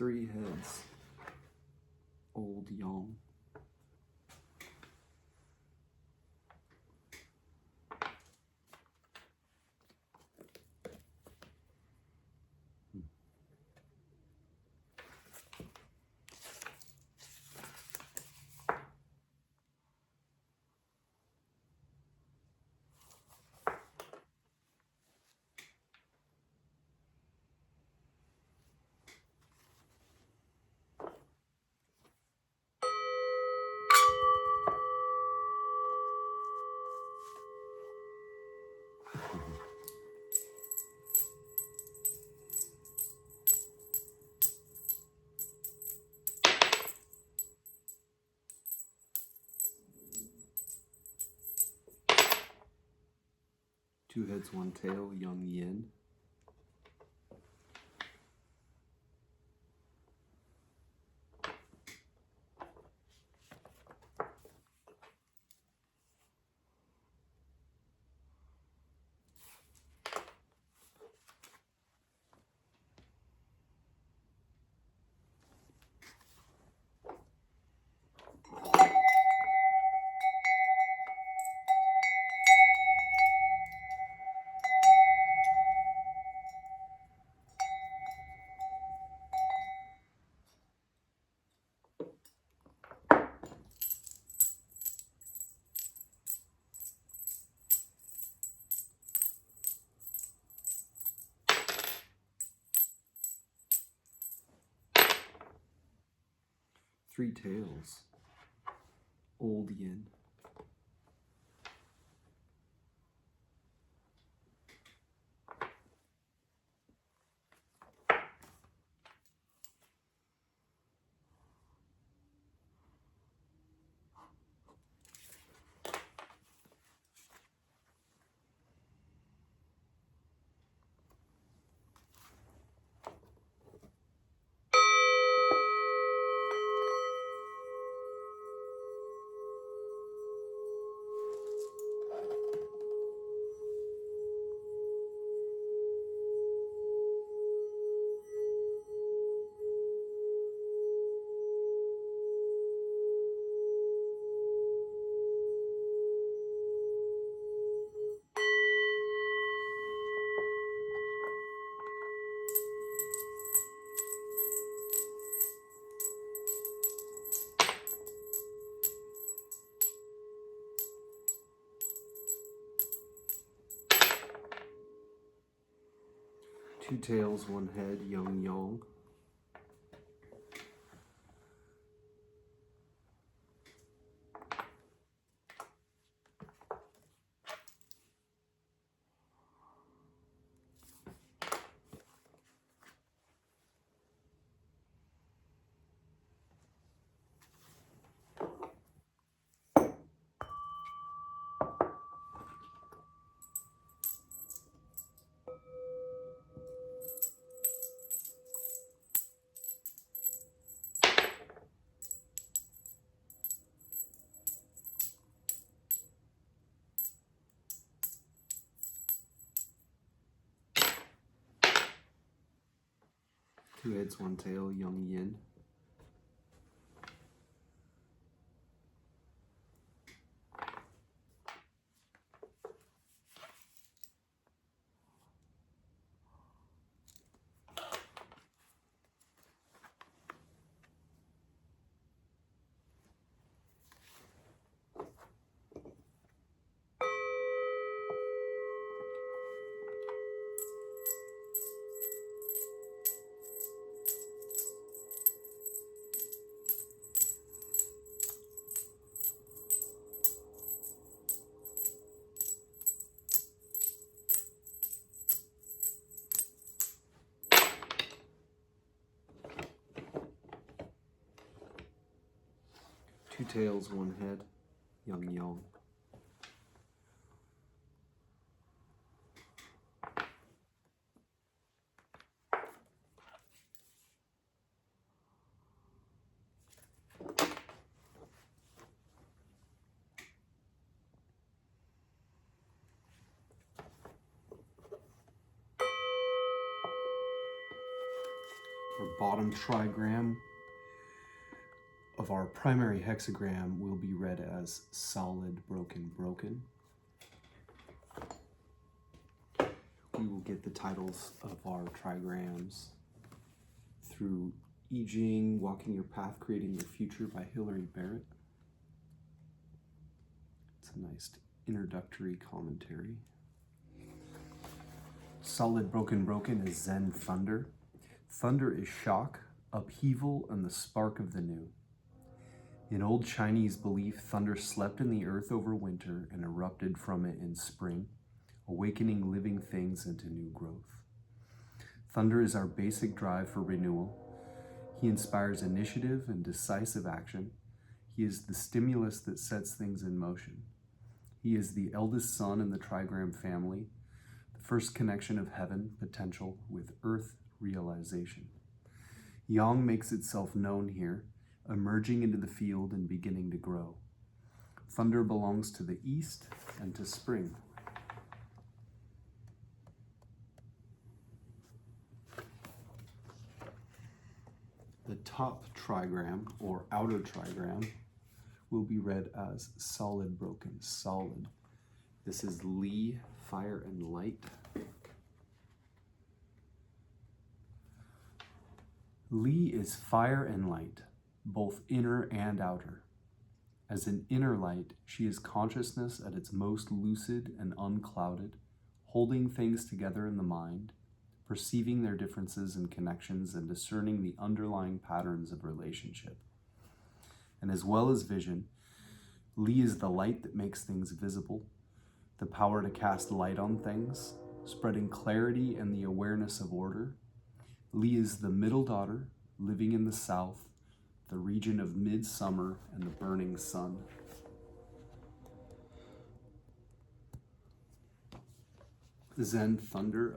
3 heads, old yang. Two heads, one tail, young yin. Three tails, old yin. Two tails, one head, young yang. Two heads, one tail, young yin. Two tails, one head, young yang. Our bottom trigram of our primary hexagram will be read as solid, broken, broken. We will get the titles of our trigrams through I-ming, Walking Your Path, Creating Your Future by Hilary Barrett. It's a nice introductory commentary. Solid, broken, broken is Zen thunder. Thunder is shock, upheaval, and the spark of the new. In old Chinese belief, thunder slept in the earth over winter and erupted from it in spring, awakening living things into new growth. Thunder is our basic drive for renewal. He inspires initiative and decisive action. He is the stimulus that sets things in motion. He is the eldest son in the Trigram family, the first connection of heaven, potential, with earth, realization. Yang makes itself known here, emerging into the field and beginning to grow. Thunder belongs to the east and to spring. The top trigram, or outer trigram, will be read as solid, broken, solid. This is Li, fire and light. Li is fire and light, both inner and outer. As an inner light, she is consciousness at its most lucid and unclouded, holding things together in the mind, perceiving their differences and connections, and discerning the underlying patterns of relationship. And as well as vision, Li is the light that makes things visible, the power to cast light on things, spreading clarity and the awareness of order. Li is the middle daughter, living in the south, the region of midsummer and the burning sun. Zen thunder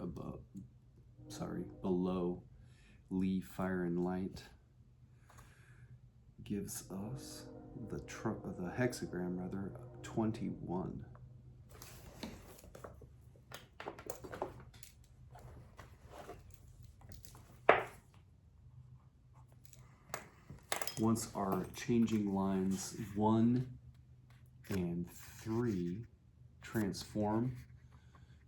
below Li, fire and light, gives us the hexagram 21. Once our changing lines 1 and 3 transform,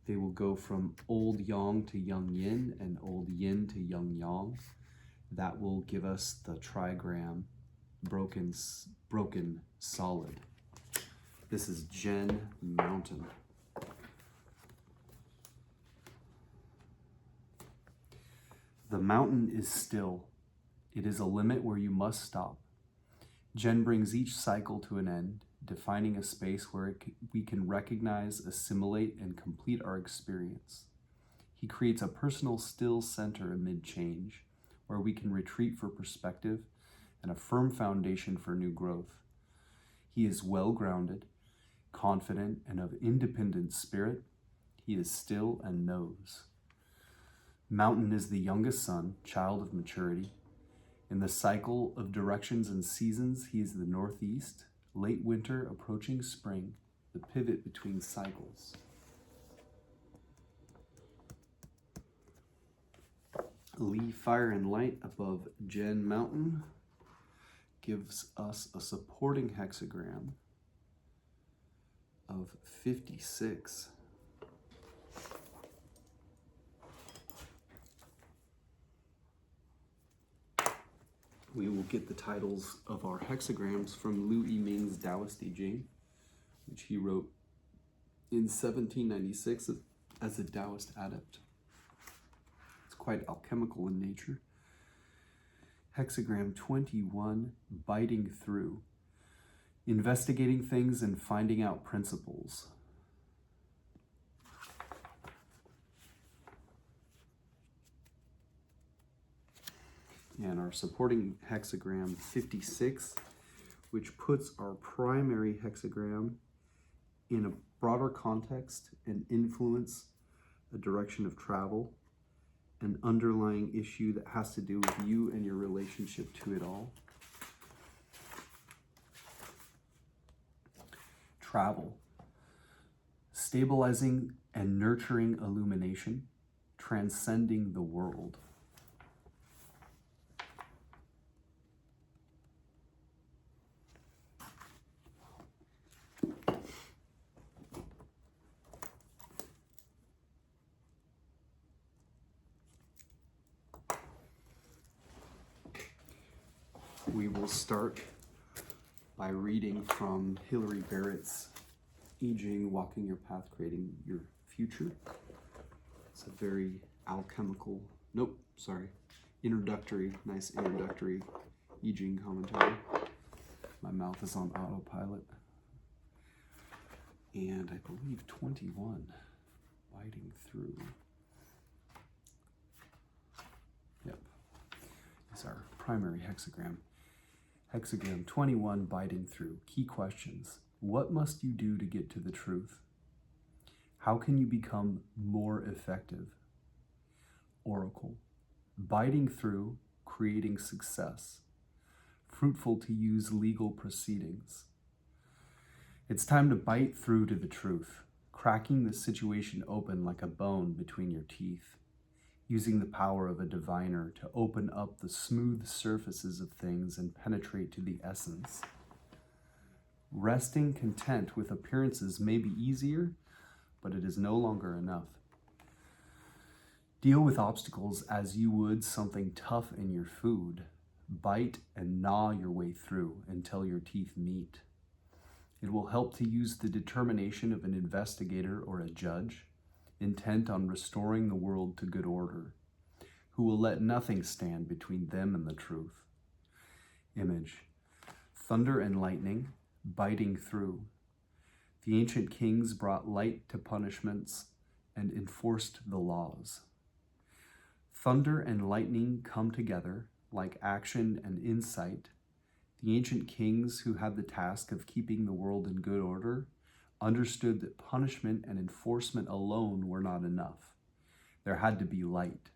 they will go from old yang to young yin and old yin to young yang. That will give us the trigram broken solid. This is Gen Mountain. The mountain is still. It is a limit where you must stop. Gen brings each cycle to an end, defining a space where we can recognize, assimilate, and complete our experience. He creates a personal still center amid change, where we can retreat for perspective and a firm foundation for new growth. He is well-grounded, confident, and of independent spirit. He is still and knows. Mountain is the youngest son, child of maturity. In the cycle of directions and seasons, he is the northeast, late winter approaching spring, the pivot between cycles. Li, fire and light above Gen Mountain gives us a supporting hexagram of 56. We will get the titles of our hexagrams from Lu I-ming's Taoist I Ching, which he wrote in 1796 as a Taoist adept. It's quite alchemical in nature. Hexagram 21, biting through, investigating things and finding out principles. And our supporting hexagram 56, which puts our primary hexagram in a broader context and influence a direction of travel, an underlying issue that has to do with you and your relationship to it all. Travel, stabilizing and nurturing illumination, transcending the world. We will start by reading from Hilary Barrett's I-ming, Walking Your Path, Creating Your Future. It's a very nice introductory I-ming commentary. My mouth is on autopilot. And I believe 21, biting through. Yep, is our primary hexagram. Hexagram 21, biting through. Key questions. What must you do to get to the truth? How can you become more effective? Oracle. Biting through, creating success. Fruitful to use legal proceedings. It's time to bite through to the truth, cracking the situation open like a bone between your teeth, using the power of a diviner to open up the smooth surfaces of things and penetrate to the essence. Resting content with appearances may be easier, but it is no longer enough. Deal with obstacles as you would something tough in your food. Bite and gnaw your way through until your teeth meet. It will help to use the determination of an investigator or a judge, intent on restoring the world to good order, who will let nothing stand between them and the truth. Image. Thunder and lightning, biting through. The ancient kings brought light to punishments and enforced the laws. Thunder and lightning come together like action and insight. The ancient kings who had the task of keeping the world in good order understood that punishment and enforcement alone were not enough. There had to be light.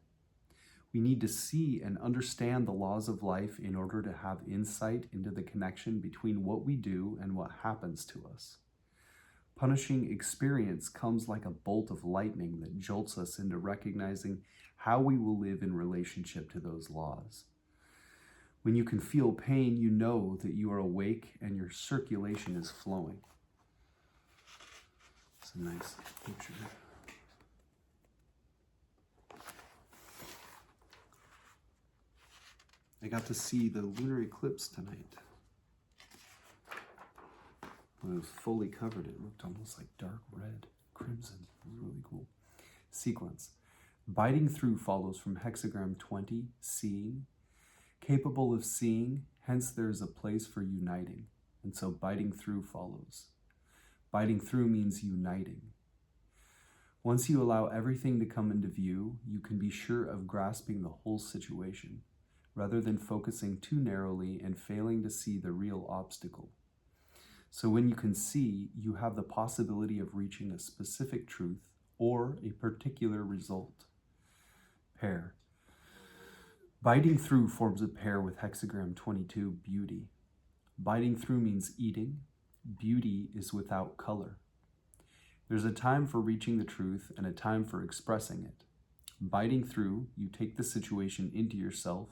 We need to see and understand the laws of life in order to have insight into the connection between what we do and what happens to us. Punishing experience comes like a bolt of lightning that jolts us into recognizing how we will live in relationship to those laws. When you can feel pain, you know that you are awake and your circulation is flowing. It's a nice picture. I got to see the lunar eclipse tonight. When it was fully covered, it looked almost like dark red, crimson. It was really cool. Sequence. Biting through follows from hexagram 20, seeing. Capable of seeing, hence there is a place for uniting. And so biting through follows. Biting through means uniting. Once you allow everything to come into view, you can be sure of grasping the whole situation, rather than focusing too narrowly and failing to see the real obstacle. So when you can see, you have the possibility of reaching a specific truth or a particular result. Pair. Biting through forms a pair with hexagram 22, beauty. Biting through means eating. Beauty is without color. There's a time for reaching the truth and a time for expressing it. Biting through, you take the situation into yourself,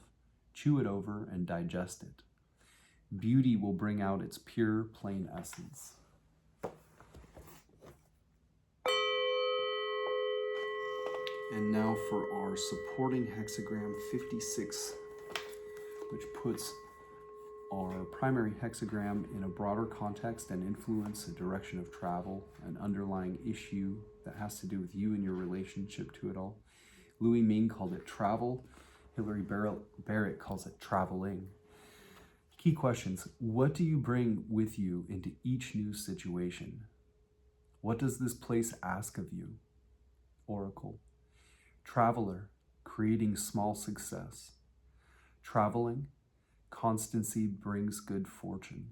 chew it over, and digest it. Beauty will bring out its pure, plain essence. And now for our supporting hexagram 56, which puts our primary hexagram in a broader context and influence, a direction of travel, an underlying issue that has to do with you and your relationship to it all. I-ming called it travel. Hilary Barrett calls it traveling. Key questions. What do you bring with you into each new situation? What does this place ask of you? Oracle. Traveler, creating small success. Traveling, constancy brings good fortune.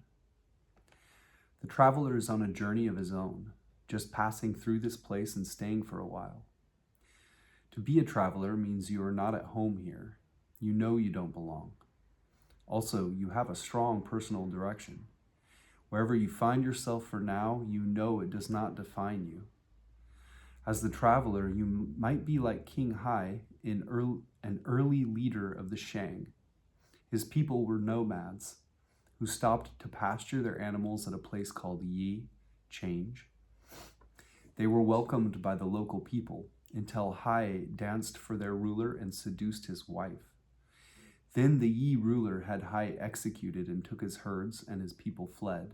The traveler is on a journey of his own, just passing through this place and staying for a while. To be a traveler means you are not at home here. You know you don't belong. Also, you have a strong personal direction. Wherever you find yourself for now, you know it does not define you. As the traveler, you might be like King Hai, an early leader of the Shang. His people were nomads who stopped to pasture their animals at a place called Yi, change. They were welcomed by the local people until Hai danced for their ruler and seduced his wife. Then the Yi ruler had Hai executed and took his herds, and his people fled.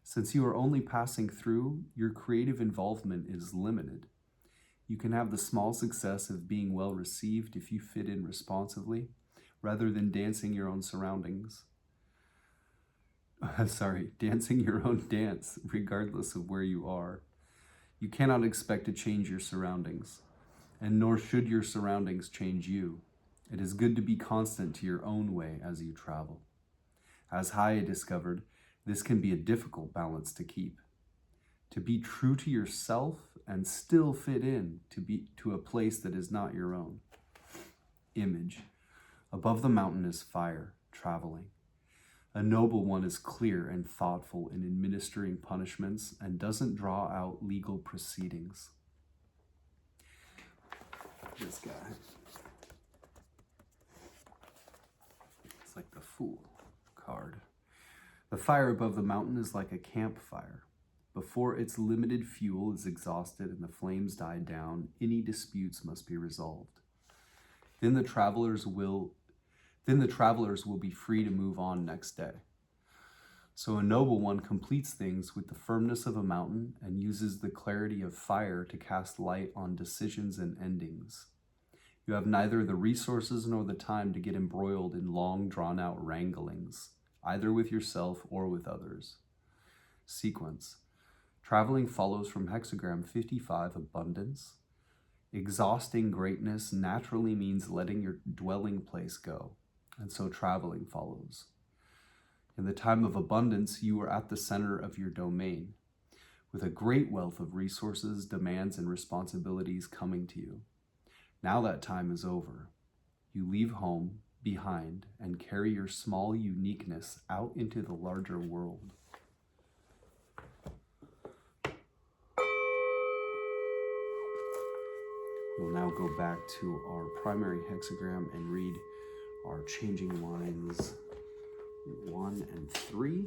Since you are only passing through, your creative involvement is limited. You can have the small success of being well received if you fit in responsively, rather than dancing your own surroundings. Dancing your own dance, regardless of where you are. You cannot expect to change your surroundings, and nor should your surroundings change you. It is good to be constant to your own way as you travel. As Hai discovered, this can be a difficult balance to keep. To be true to yourself and still fit in to a place that is not your own. Image. Above the mountain is fire, traveling. A noble one is clear and thoughtful in administering punishments and doesn't draw out legal proceedings. This guy. It's like the Fool card. The fire above the mountain is like a campfire. Before its limited fuel is exhausted and the flames die down, any disputes must be resolved. Then the travelers will be free to move on next day. So a noble one completes things with the firmness of a mountain and uses the clarity of fire to cast light on decisions and endings. You have neither the resources nor the time to get embroiled in long, drawn-out wranglings, either with yourself or with others. Sequence. Traveling follows from Hexagram 55, abundance. Exhausting greatness naturally means letting your dwelling place go, and so traveling follows. In the time of abundance, you are at the center of your domain, with a great wealth of resources, demands, and responsibilities coming to you. Now that time is over. You leave home behind and carry your small uniqueness out into the larger world. We'll now go back to our primary hexagram and read our changing lines 1 and 3,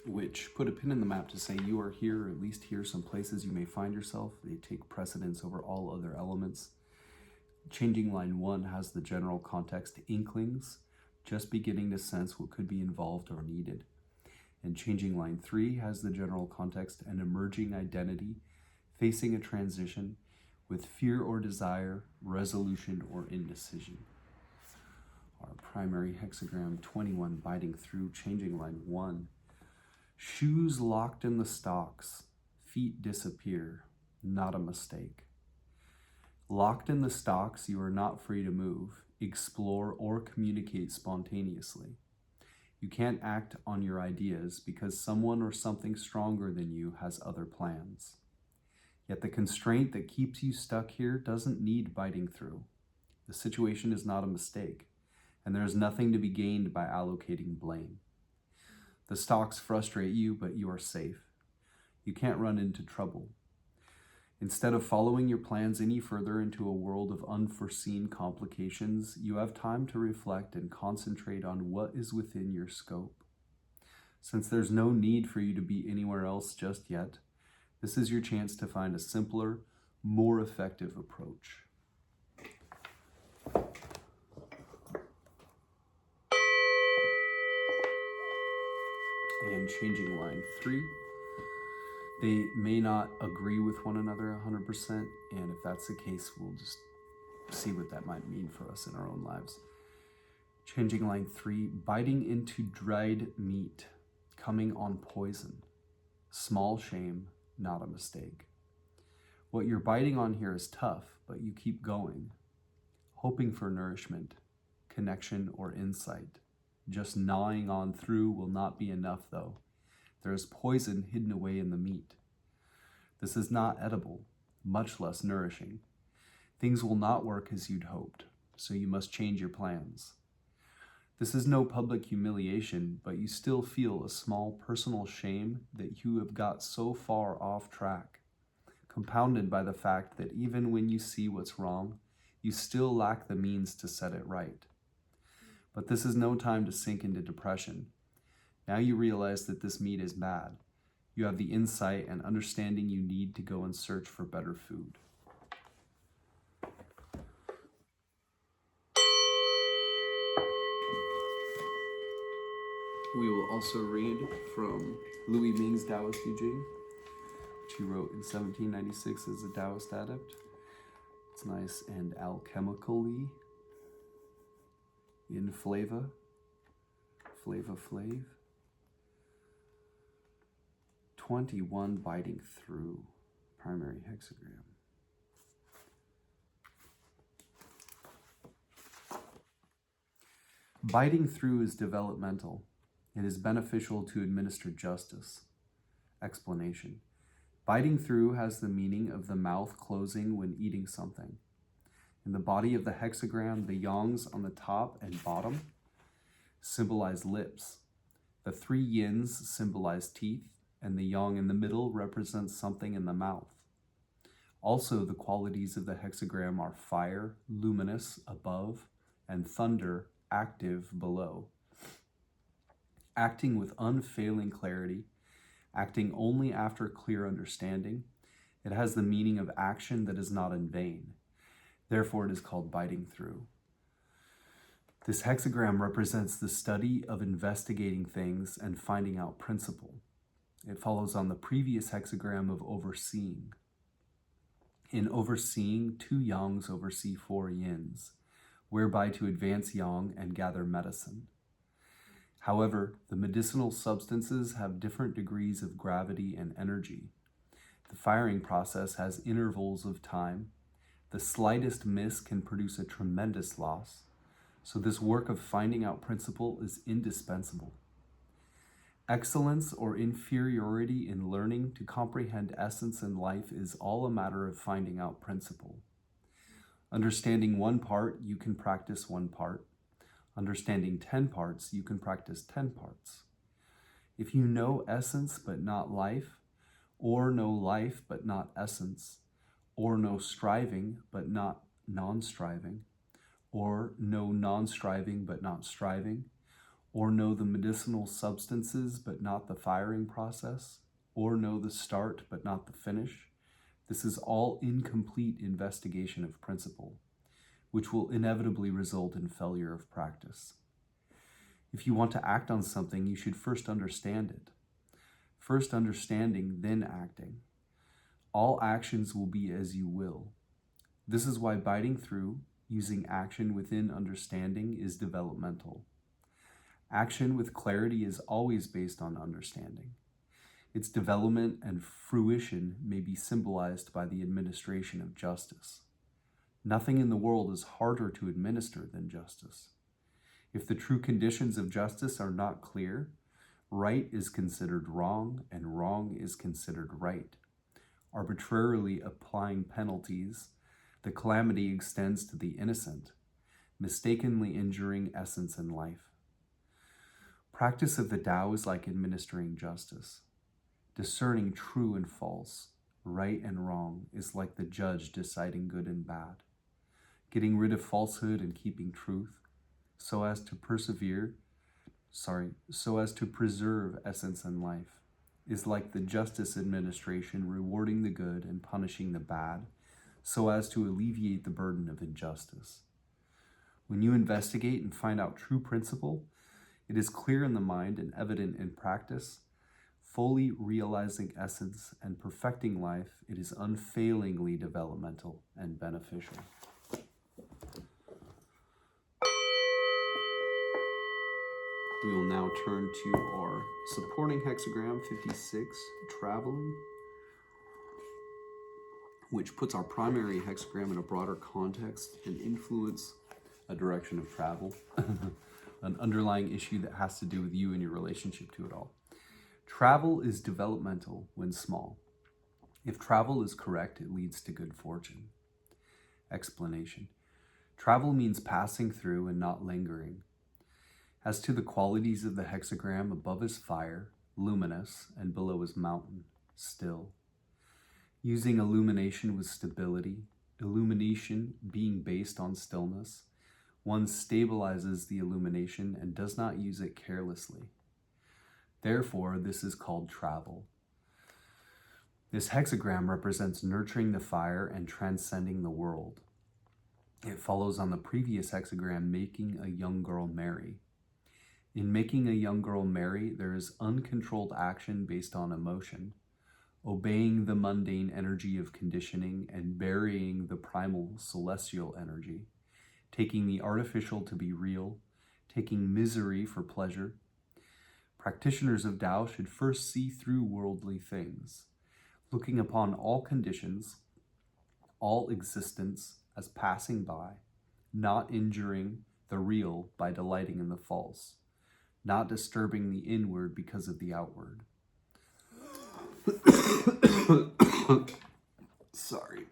which put a pin in the map to say you are here, or at least here, some places you may find yourself. They take precedence over all other elements. Changing line 1 has the general context, inklings, just beginning to sense what could be involved or needed. And changing line 3 has the general context, an emerging identity, facing a transition with fear or desire, resolution or indecision. Our primary hexagram 21, biting through, changing line 1. Shoes locked in the stocks, feet disappear, not a mistake. Locked in the stocks, you are not free to move, explore, or communicate spontaneously. You can't act on your ideas because someone or something stronger than you has other plans. Yet the constraint that keeps you stuck here doesn't need biting through. The situation is not a mistake, and there is nothing to be gained by allocating blame. The stocks frustrate you, but you are safe. You can't run into trouble. Instead of following your plans any further into a world of unforeseen complications, you have time to reflect and concentrate on what is within your scope. Since there's no need for you to be anywhere else just yet, this is your chance to find a simpler, more effective approach. And changing line 3. They may not agree with one another 100%, and if that's the case, we'll just see what that might mean for us in our own lives. Changing line 3, biting into dried meat, coming on poison. Small shame, not a mistake. What you're biting on here is tough, but you keep going, hoping for nourishment, connection, or insight. Just gnawing on through will not be enough, though. There is poison hidden away in the meat. This is not edible, much less nourishing. Things will not work as you'd hoped, so you must change your plans. This is no public humiliation, but you still feel a small personal shame that you have got so far off track, compounded by the fact that even when you see what's wrong, you still lack the means to set it right. But this is no time to sink into depression. Now you realize that this meat is bad. You have the insight and understanding you need to go and search for better food. We will also read from Louis Ming's Taoist Teaching, which he wrote in 1796 as a Taoist adept. It's nice and alchemically in flav. 21 biting through, primary hexagram. Biting through is developmental. It is beneficial to administer justice. Explanation. Biting through has the meaning of the mouth closing when eating something. In the body of the hexagram, the yangs on the top and bottom symbolize lips. The 3 yins symbolize teeth, and the yang in the middle represents something in the mouth. Also, the qualities of the hexagram are fire, luminous, above, and thunder, active, below. Acting with unfailing clarity, acting only after clear understanding, it has the meaning of action that is not in vain. Therefore, it is called biting through. This hexagram represents the study of investigating things and finding out principle. It follows on the previous hexagram of overseeing. In overseeing, 2 yangs oversee 4 yins, whereby to advance yang and gather medicine. However, the medicinal substances have different degrees of gravity and energy. The firing process has intervals of time. The slightest miss can produce a tremendous loss. So this work of finding out principle is indispensable. Excellence or inferiority in learning to comprehend essence in life is all a matter of finding out principle. Understanding 1 part, you can practice 1 part. Understanding 10 parts, you can practice 10 parts. If you know essence but not life, or know life but not essence, or know striving but not non-striving, or know non-striving but not striving, or know the medicinal substances but not the firing process, or know the start but not the finish, this is all incomplete investigation of principle, which will inevitably result in failure of practice. If you want to act on something, you should first understand it. First understanding, then acting. All actions will be as you will. This is why biting through, using action within understanding, is developmental. Action with clarity is always based on understanding. Its development and fruition may be symbolized by the administration of justice. Nothing in the world is harder to administer than justice. If the true conditions of justice are not clear, right is considered wrong and wrong is considered right. Arbitrarily applying penalties, the calamity extends to the innocent, mistakenly injuring essence and life. Practice of the Tao is like administering justice. Discerning true and false, right and wrong is like the judge deciding good and bad. Getting rid of falsehood and keeping truth so as to preserve essence and life is like the justice administration rewarding the good and punishing the bad so as to alleviate the burden of injustice. When you investigate and find out true principle, it is clear in the mind and evident in practice. Fully realizing essence and perfecting life, it is unfailingly developmental and beneficial. We will now turn to our supporting hexagram 56, traveling, which puts our primary hexagram in a broader context and influence a direction of travel, an underlying issue that has to do with you and your relationship to it all. Travel is developmental when small. If travel is correct, it leads to good fortune. Explanation. Travel means passing through and not lingering. As to the qualities of the hexagram, above is fire, luminous, and below is mountain, still. Using illumination with stability, illumination being based on stillness, one stabilizes the illumination and does not use it carelessly. Therefore, this is called travel. This hexagram represents nurturing the fire and transcending the world. It follows on the previous hexagram, making a young girl marry. In making a young girl marry, there is uncontrolled action based on emotion, obeying the mundane energy of conditioning and burying the primal celestial energy, taking the artificial to be real, taking misery for pleasure. Practitioners of Tao should first see through worldly things, looking upon all conditions, all existence as passing by, not injuring the real by delighting in the false, not disturbing the inward because of the outward. Sorry.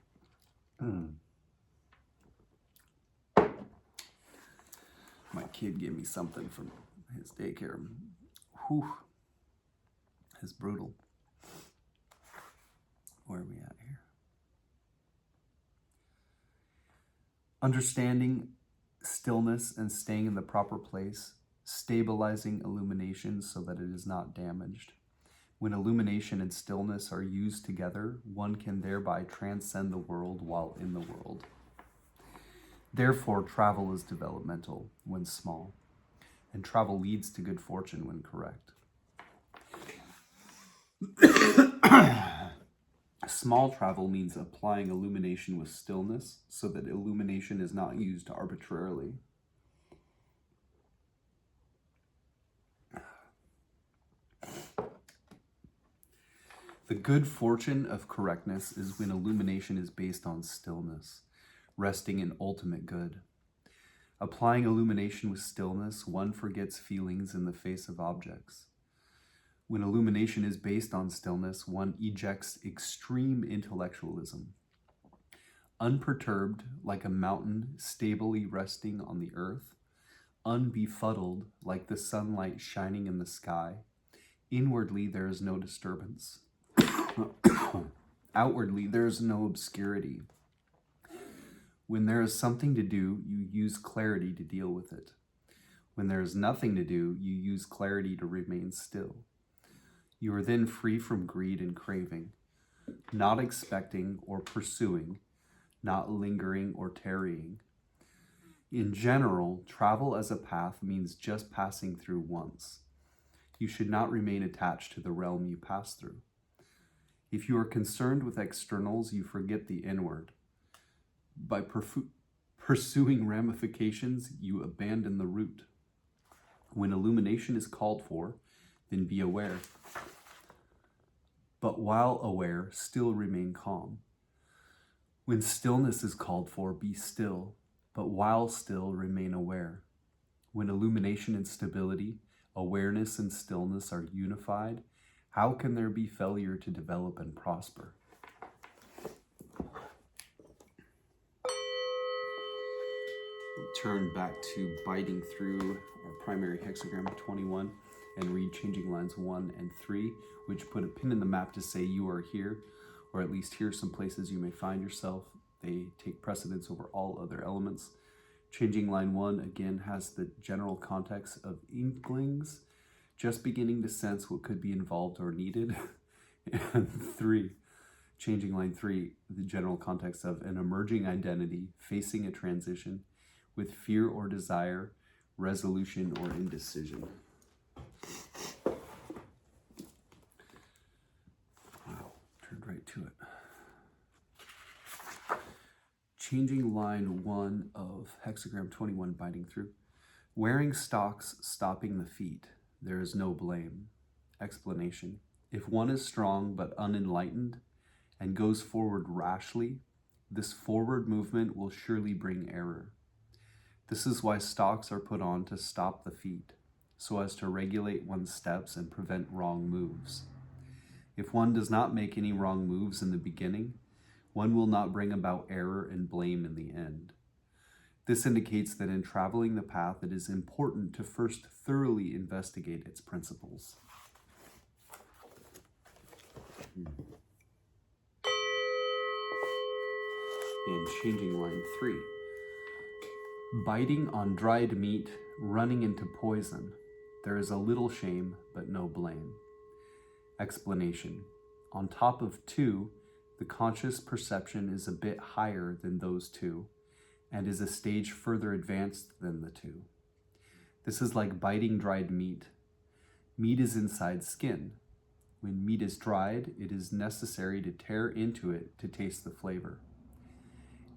My kid gave me something from his daycare. Whew. It's brutal. Where are we at here? Understanding stillness and staying in the proper place, stabilizing illumination so that it is not damaged. When illumination and stillness are used together, one can thereby transcend the world while in the world. Therefore, travel is developmental when small, and travel leads to good fortune when correct. Small travel means applying illumination with stillness so that illumination is not used arbitrarily. The good fortune of correctness is when illumination is based on stillness, resting in ultimate good. Applying illumination with stillness, one forgets feelings in the face of objects. When illumination is based on stillness, one ejects extreme intellectualism. Unperturbed, like a mountain stably resting on the earth, unbefuddled, like the sunlight shining in the sky, inwardly there is no disturbance. Outwardly, there is no obscurity. When there is something to do, you use clarity to deal with it. When there is nothing to do, you use clarity to remain still. You are then free from greed and craving, not expecting or pursuing, not lingering or tarrying. In general, travel as a path means just passing through once. You should not remain attached to the realm you pass through. If you are concerned with externals, you forget the inward. By pursuing ramifications, you abandon the root. When illumination is called for, then be aware. But while aware, still remain calm. When stillness is called for, be still. But while still, remain aware. When illumination and stability, awareness and stillness are unified, how can there be failure to develop and prosper? We'll turn back to biting through our primary hexagram 21 and read changing lines 1 and 3, which put a pin in the map to say you are here, or at least here are some places you may find yourself. They take precedence over all other elements. Changing line 1 again has the general context of inklings, just beginning to sense what could be involved or needed. And 3, changing line 3, the general context of an emerging identity facing a transition with fear or desire, resolution or indecision. Wow, turned right to it. Changing line 1 of hexagram 21, biting through. Wearing stocks, stopping the feet. There is no blame. Explanation. If one is strong but unenlightened and goes forward rashly, this forward movement will surely bring error. This is why stocks are put on to stop the feet, so as to regulate one's steps and prevent wrong moves. If one does not make any wrong moves in the beginning, one will not bring about error and blame in the end. This indicates that in traveling the path, it is important to first thoroughly investigate its principles. And changing line 3. Biting on dried meat, running into poison. There is a little shame, but no blame. Explanation. On top of 2, the conscious perception is a bit higher than those 2, and is a stage further advanced than the 2. This is like biting dried meat. Meat is inside skin. When meat is dried, it is necessary to tear into it to taste the flavor.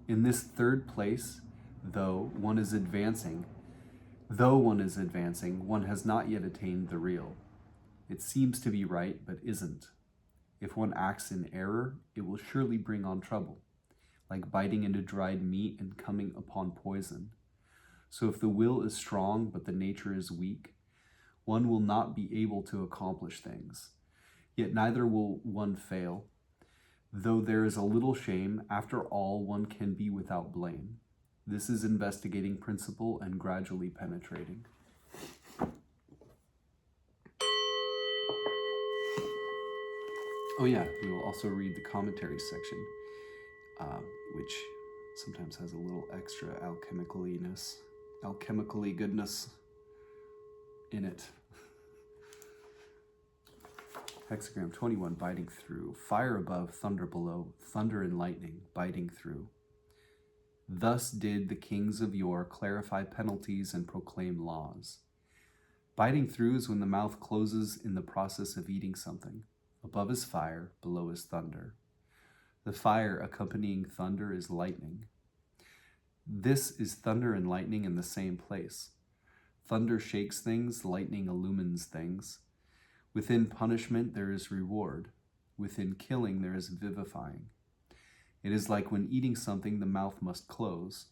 In this third place, though one is advancing, one has not yet attained the real. It seems to be right, but isn't. If one acts in error, it will surely bring on trouble, like biting into dried meat and coming upon poison. So if the will is strong, but the nature is weak, one will not be able to accomplish things. Yet neither will one fail. Though there is a little shame, after all, one can be without blame. This is investigating principle and gradually penetrating. Oh yeah, we will also read the commentary section, which sometimes has a little extra alchemically goodness in it. Hexagram 21, biting through. Fire above, thunder below, thunder and lightning, biting through. Thus did the kings of yore clarify penalties and proclaim laws. Biting through is when the mouth closes in the process of eating something. Above is fire, below is thunder. The fire accompanying thunder is lightning. This is thunder and lightning in the same place. Thunder shakes things, lightning illumines things. Within punishment there is reward. Within killing there is vivifying. It is like when eating something, the mouth must close.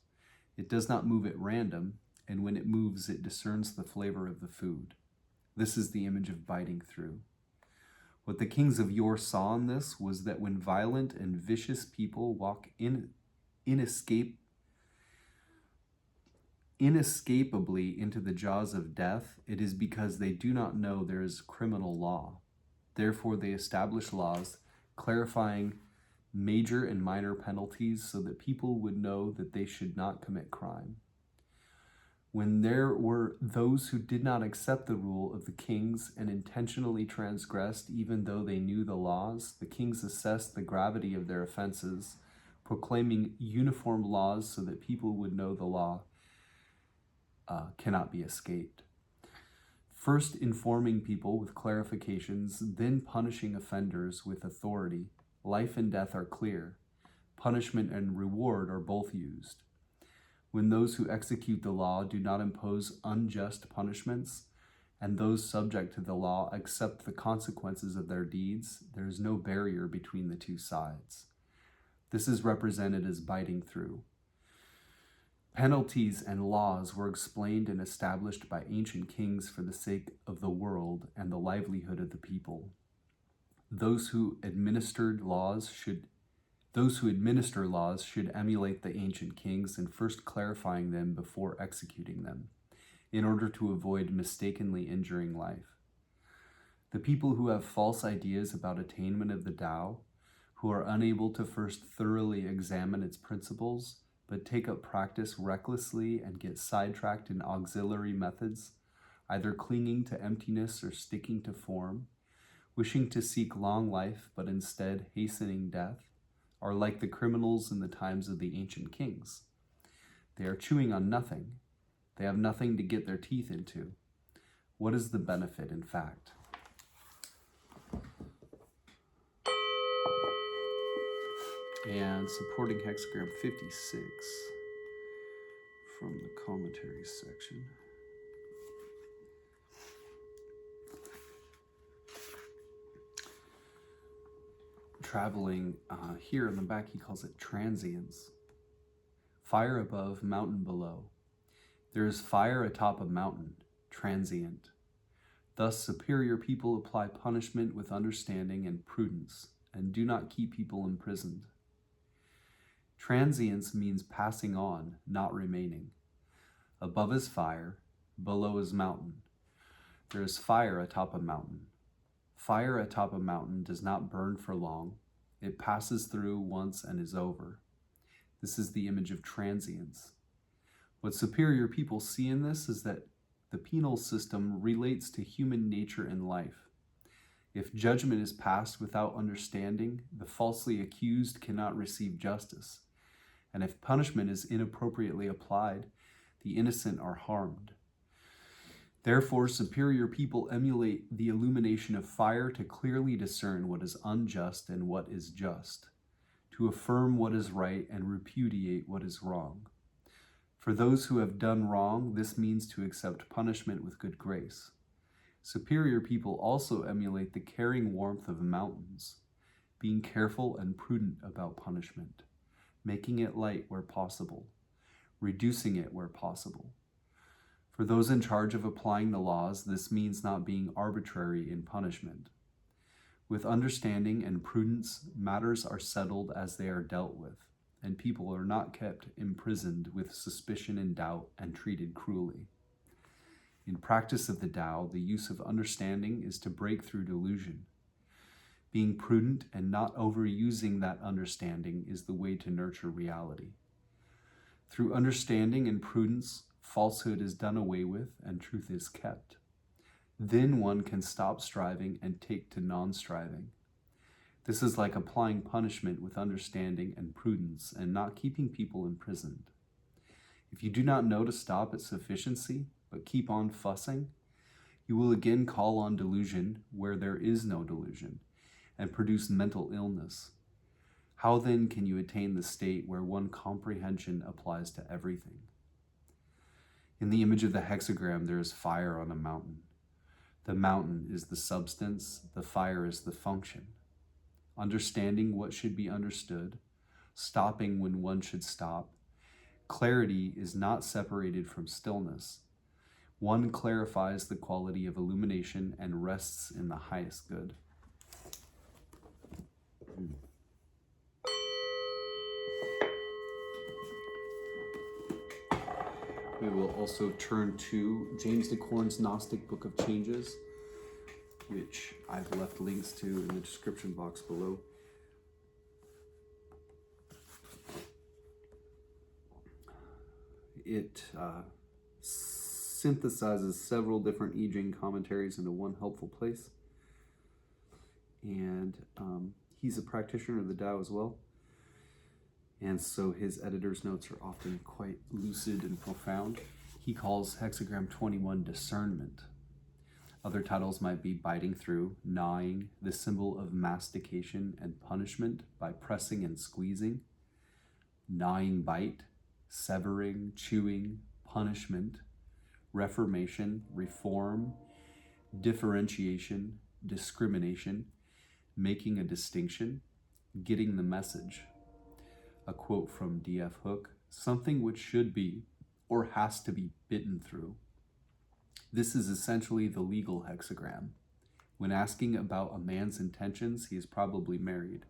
It does not move at random, and when it moves, it discerns the flavor of the food. This is the image of biting through. What the kings of yore saw in this was that when violent and vicious people walk inescapably into the jaws of death, it is because they do not know there is criminal law. Therefore, they establish laws clarifying major and minor penalties so that people would know that they should not commit crime. When there were those who did not accept the rule of the kings and intentionally transgressed even though they knew the laws, the kings assessed the gravity of their offenses, proclaiming uniform laws so that people would know the law cannot be escaped. First informing people with clarifications, then punishing offenders with authority. Life and death are clear. Punishment and reward are both used. When those who execute the law do not impose unjust punishments, and those subject to the law accept the consequences of their deeds, there is no barrier between the two sides. This is represented as biting through. Penalties and laws were explained and established by ancient kings for the sake of the world and the livelihood of the people. Those who administer laws should emulate the ancient kings in first clarifying them before executing them, in order to avoid mistakenly injuring life. The people who have false ideas about attainment of the Tao, who are unable to first thoroughly examine its principles, but take up practice recklessly and get sidetracked in auxiliary methods, either clinging to emptiness or sticking to form, wishing to seek long life but instead hastening death, are like the criminals in the times of the ancient kings. They are chewing on nothing. They have nothing to get their teeth into. What is the benefit, in fact? And supporting hexagram 56 from the commentary section. Traveling, here in the back he calls it transience. Fire above, mountain below. There is fire atop a mountain, transient. Thus superior people apply punishment with understanding and prudence, and do not keep people imprisoned. Transience means passing on, not remaining. Above is fire, below is mountain. There is fire atop a mountain. Fire atop a mountain does not burn for long. It passes through once and is over. This is the image of transience. What superior people see in this is that the penal system relates to human nature and life. If judgment is passed without understanding, the falsely accused cannot receive justice. And if punishment is inappropriately applied, the innocent are harmed. Therefore, superior people emulate the illumination of fire to clearly discern what is unjust and what is just, to affirm what is right and repudiate what is wrong. For those who have done wrong, this means to accept punishment with good grace. Superior people also emulate the caring warmth of mountains, being careful and prudent about punishment, making it light where possible, reducing it where possible. For those in charge of applying the laws, this means not being arbitrary in punishment. With understanding and prudence, matters are settled as they are dealt with, and people are not kept imprisoned with suspicion and doubt and treated cruelly. In practice of the Tao, the use of understanding is to break through delusion. Being prudent and not overusing that understanding is the way to nurture reality. Through understanding and prudence, falsehood is done away with and truth is kept. Then one can stop striving and take to non-striving. This is like applying punishment with understanding and prudence and not keeping people imprisoned. If you do not know to stop at sufficiency, but keep on fussing, you will again call on delusion where there is no delusion and produce mental illness. How then can you attain the state where one comprehension applies to everything? In the image of the hexagram, there is fire on a mountain. The mountain is the substance, the fire is the function. Understanding what should be understood, stopping when one should stop. Clarity is not separated from stillness. One clarifies the quality of illumination and rests in the highest good. We will also turn to James Dekorne's Gnostic Book of Changes, which I've left links to in the description box below. It synthesizes several different I Ching commentaries into one helpful place. And he's a practitioner of the Tao as well. And so his editor's notes are often quite lucid and profound. He calls Hexagram 21 discernment. Other titles might be biting through, gnawing, the symbol of mastication and punishment by pressing and squeezing, gnawing bite, severing, chewing, punishment, reformation, reform, differentiation, discrimination, making a distinction, getting the message. A quote from D.F. Hook, something which should be or has to be bitten through. This is essentially the legal hexagram. When asking about a man's intentions, he is probably married.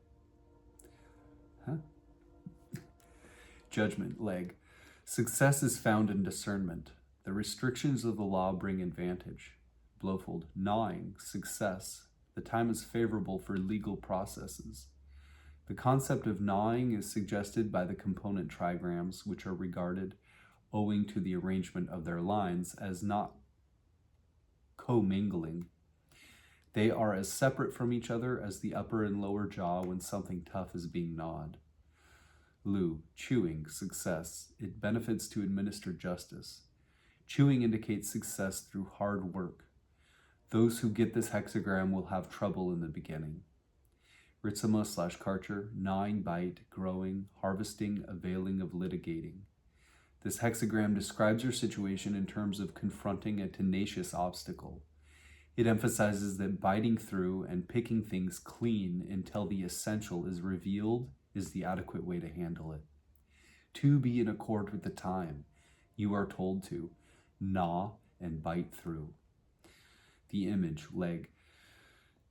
Judgment, leg. Success is found in discernment. The restrictions of the law bring advantage. Blowfold, gnawing, success. The time is favorable for legal processes. The concept of gnawing is suggested by the component trigrams, which are regarded, owing to the arrangement of their lines, as not commingling. They are as separate from each other as the upper and lower jaw when something tough is being gnawed. Lu, chewing, success. It benefits to administer justice. Chewing indicates success through hard work. Those who get this hexagram will have trouble in the beginning. Ritsama/Karcher, gnawing bite, growing, harvesting, availing of litigating. This hexagram describes your situation in terms of confronting a tenacious obstacle. It emphasizes that biting through and picking things clean until the essential is revealed is the adequate way to handle it. To be in accord with the time, you are told to gnaw and bite through. The image, leg.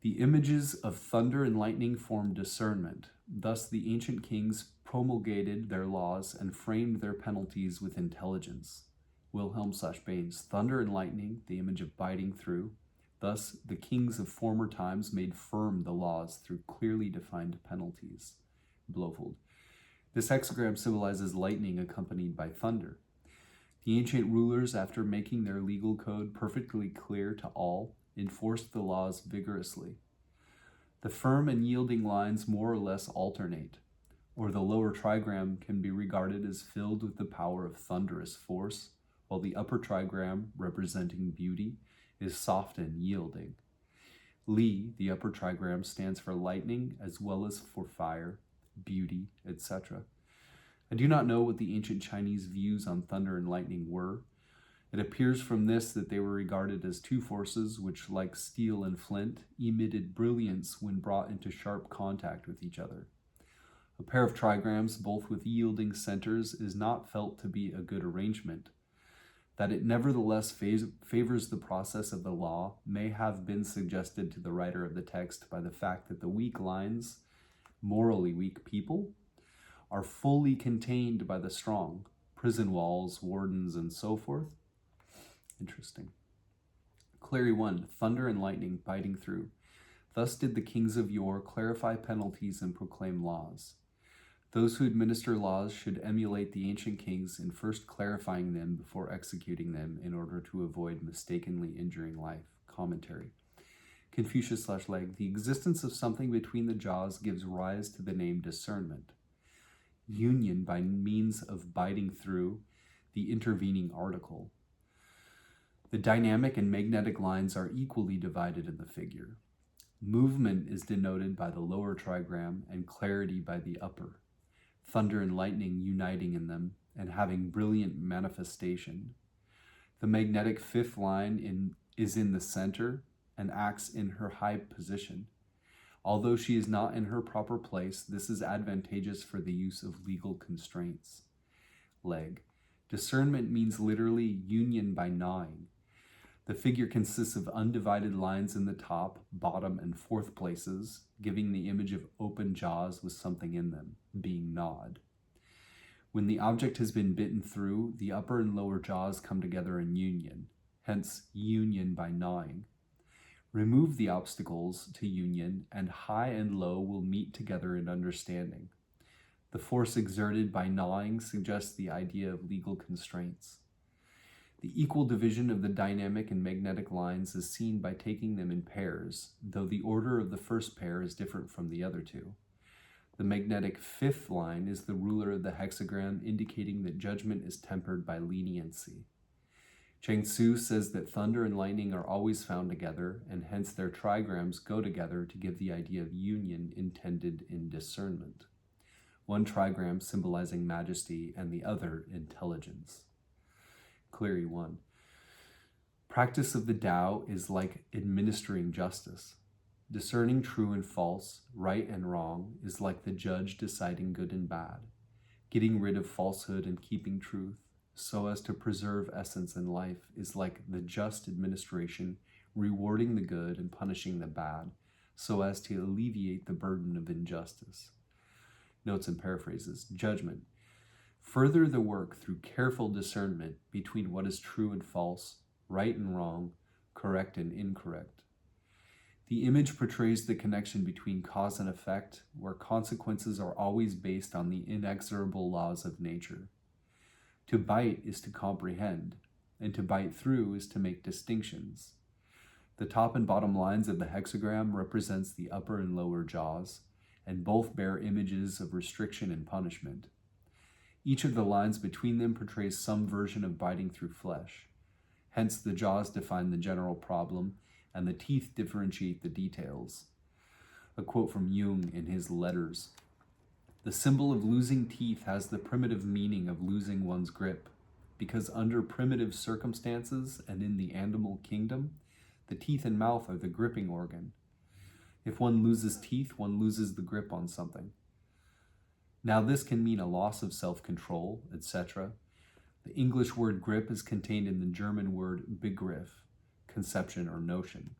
The images of thunder and lightning form discernment. Thus, the ancient kings promulgated their laws and framed their penalties with intelligence. Wilhelm/Baines, thunder and lightning, the image of biting through. Thus, the kings of former times made firm the laws through clearly defined penalties. Blowfold. This hexagram symbolizes lightning accompanied by thunder. The ancient rulers, after making their legal code perfectly clear to all, enforced the laws vigorously. The firm and yielding lines more or less alternate, or the lower trigram can be regarded as filled with the power of thunderous force, while the upper trigram, representing beauty, is soft and yielding. Li, the upper trigram, stands for lightning as well as for fire, beauty, etc. I do not know what the ancient Chinese views on thunder and lightning were. It appears from this that they were regarded as two forces which, like steel and flint, emitted brilliance when brought into sharp contact with each other. A pair of trigrams, both with yielding centers, is not felt to be a good arrangement. That it nevertheless favors the process of the law may have been suggested to the writer of the text by the fact that the weak lines, morally weak people, are fully contained by the strong, prison walls, wardens, and so forth. Interesting. Clary 1, thunder and lightning biting through. Thus did the kings of yore clarify penalties and proclaim laws. Those who administer laws should emulate the ancient kings in first clarifying them before executing them in order to avoid mistakenly injuring life. Commentary. Confucius/Leg. The existence of something between the jaws gives rise to the name discernment. Union by means of biting through the intervening article. The dynamic and magnetic lines are equally divided in the figure. Movement is denoted by the lower trigram and clarity by the upper. Thunder and lightning uniting in them and having brilliant manifestation. The magnetic fifth line is in the center and acts in her high position. Although she is not in her proper place, this is advantageous for the use of legal constraints. Leg. Discernment means literally union by gnawing. The figure consists of undivided lines in the top, bottom, and fourth places, giving the image of open jaws with something in them, being gnawed. When the object has been bitten through, the upper and lower jaws come together in union, hence union by gnawing. Remove the obstacles to union, and high and low will meet together in understanding. The force exerted by gnawing suggests the idea of legal constraints. The equal division of the dynamic and magnetic lines is seen by taking them in pairs, though the order of the first pair is different from the other two. The magnetic fifth line is the ruler of the hexagram, indicating that judgment is tempered by leniency. Cheng Tzu says that thunder and lightning are always found together, and hence their trigrams go together to give the idea of union intended in discernment. One trigram symbolizing majesty and the other intelligence. Cleary 1. Practice of the Tao is like administering justice. Discerning true and false, right and wrong, is like the judge deciding good and bad, getting rid of falsehood and keeping truth, so as to preserve essence in life, is like the just administration, rewarding the good and punishing the bad, so as to alleviate the burden of injustice. Notes and paraphrases. Judgment. Further the work through careful discernment between what is true and false, right and wrong, correct and incorrect. The image portrays the connection between cause and effect, where consequences are always based on the inexorable laws of nature. To bite is to comprehend, and to bite through is to make distinctions. The top and bottom lines of the hexagram represents the upper and lower jaws, and both bear images of restriction and punishment. Each of the lines between them portrays some version of biting through flesh. Hence, the jaws define the general problem, and the teeth differentiate the details. A quote from Jung in his Letters. The symbol of losing teeth has the primitive meaning of losing one's grip, because under primitive circumstances and in the animal kingdom, the teeth and mouth are the gripping organ. If one loses teeth, one loses the grip on something. Now this can mean a loss of self-control, etc. The English word grip is contained in the German word Begriff, conception or notion.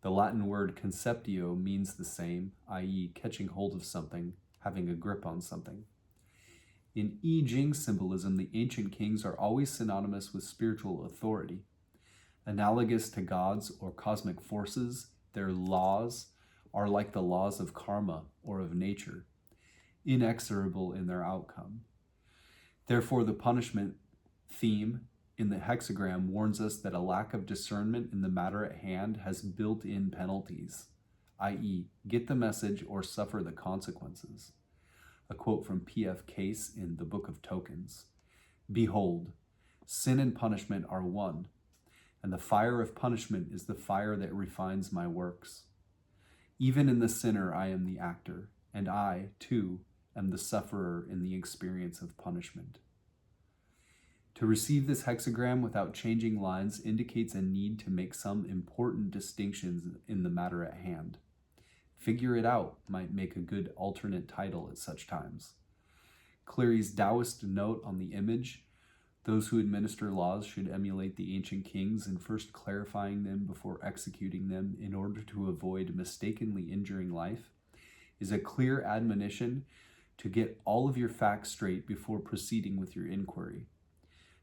The Latin word conceptio means the same, i.e. catching hold of something, having a grip on something. In I Ching symbolism, the ancient kings are always synonymous with spiritual authority. Analogous to gods or cosmic forces, their laws are like the laws of karma or of nature, inexorable in their outcome. Therefore, the punishment theme in the hexagram warns us that a lack of discernment in the matter at hand has built-in penalties, i.e., get the message or suffer the consequences. A quote from P.F. Case in The Book of Tokens. Behold, Sin and punishment are one, and the fire of punishment is the fire that refines my works. Even in the sinner I am the actor, and I, too, am the sufferer in the experience of punishment. To receive this hexagram without changing lines indicates a need to make some important distinctions in the matter at hand. Figure it out might make a good alternate title at such times. Cleary's Taoist note on the image, those who administer laws should emulate the ancient kings in first clarifying them before executing them in order to avoid mistakenly injuring life, is a clear admonition to get all of your facts straight before proceeding with your inquiry.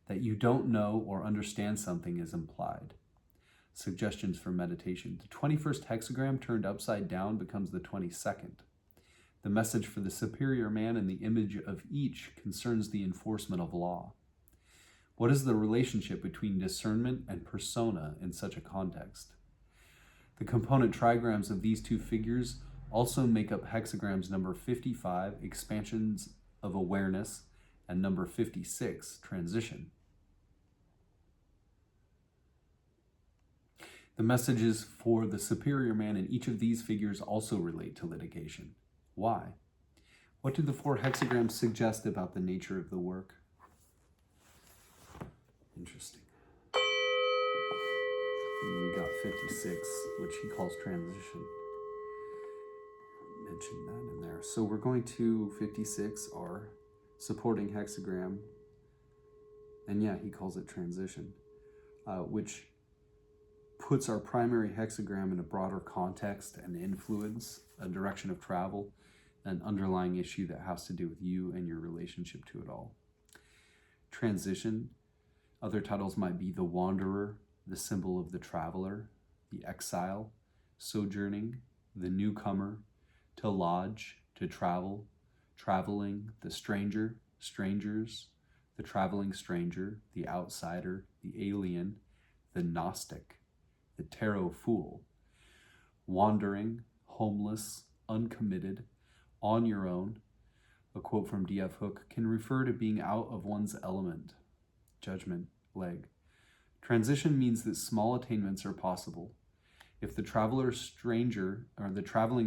That you don't know or understand something is implied. Suggestions for meditation. The 21st hexagram turned upside down becomes the 22nd. The message for the superior man and the image of each concerns the enforcement of law. What is the relationship between discernment and persona in such a context? The component trigrams of these two figures also make up hexagrams number 55, expansions of awareness, and number 56, transition. The messages for the superior man in each of these figures also relate to litigation. Why? What do the 4 hexagrams suggest about the nature of the work? Interesting. And we got 56, which he calls transition. Mentioned that in there. So we're going to 56, our supporting hexagram. And yeah, he calls it transition, which puts our primary hexagram in a broader context and influence, a direction of travel, an underlying issue that has to do with you and your relationship to it all. Transition, other titles might be the wanderer, the symbol of the traveler, the exile, sojourning, the newcomer, to lodge, to travel, traveling, the stranger, strangers, the traveling stranger, the outsider, the alien, the Gnostic, the tarot fool, wandering, homeless, uncommitted, on your own. A quote from D.F. Hook can refer to being out of one's element. Judgment, leg. Transition means that small attainments are possible. If the traveling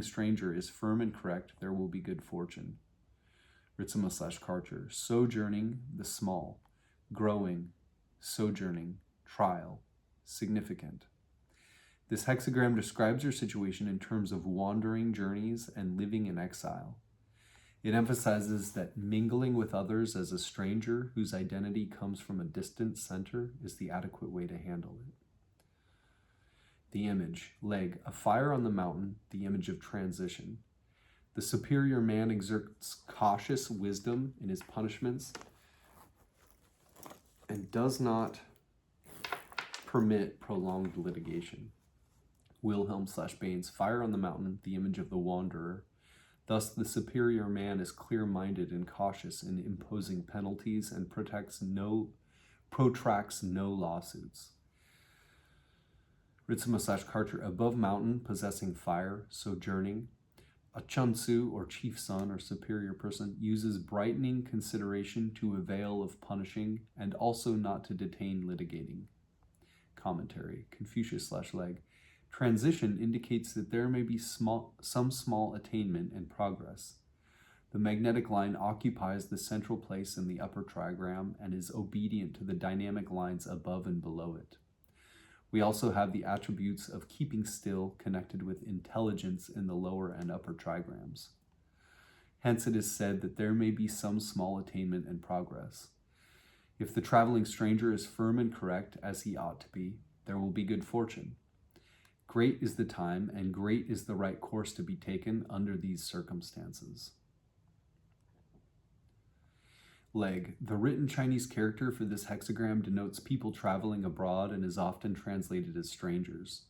stranger is firm and correct, there will be good fortune. Ritsuma/Karcher. Sojourning, the small. Growing, sojourning, trial, significant. This hexagram describes your situation in terms of wandering journeys and living in exile. It emphasizes that mingling with others as a stranger whose identity comes from a distant center is the adequate way to handle it. The image, leg, a fire on the mountain, the image of transition. The superior man exerts cautious wisdom in his punishments and does not permit prolonged litigation. Wilhelm/Baines, fire on the mountain, the image of the wanderer. Thus, the superior man is clear-minded and cautious in imposing penalties and protracts no lawsuits. Ritsuma/Karcher, above mountain, possessing fire, sojourning. A chunsu, or chief son, or superior person, uses brightening consideration to avail of punishing and also not to detain litigating. Commentary, Confucius/Leg. Transition indicates that there may be some small attainment and progress. The magnetic line occupies the central place in the upper trigram and is obedient to the dynamic lines above and below it. We also have the attributes of keeping still connected with intelligence in the lower and upper trigrams. Hence it is said that there may be some small attainment and progress. If the traveling stranger is firm and correct, as he ought to be, there will be good fortune. Great is the time, and great is the right course to be taken under these circumstances. Leg. The written Chinese character for this hexagram denotes people traveling abroad and is often translated as strangers.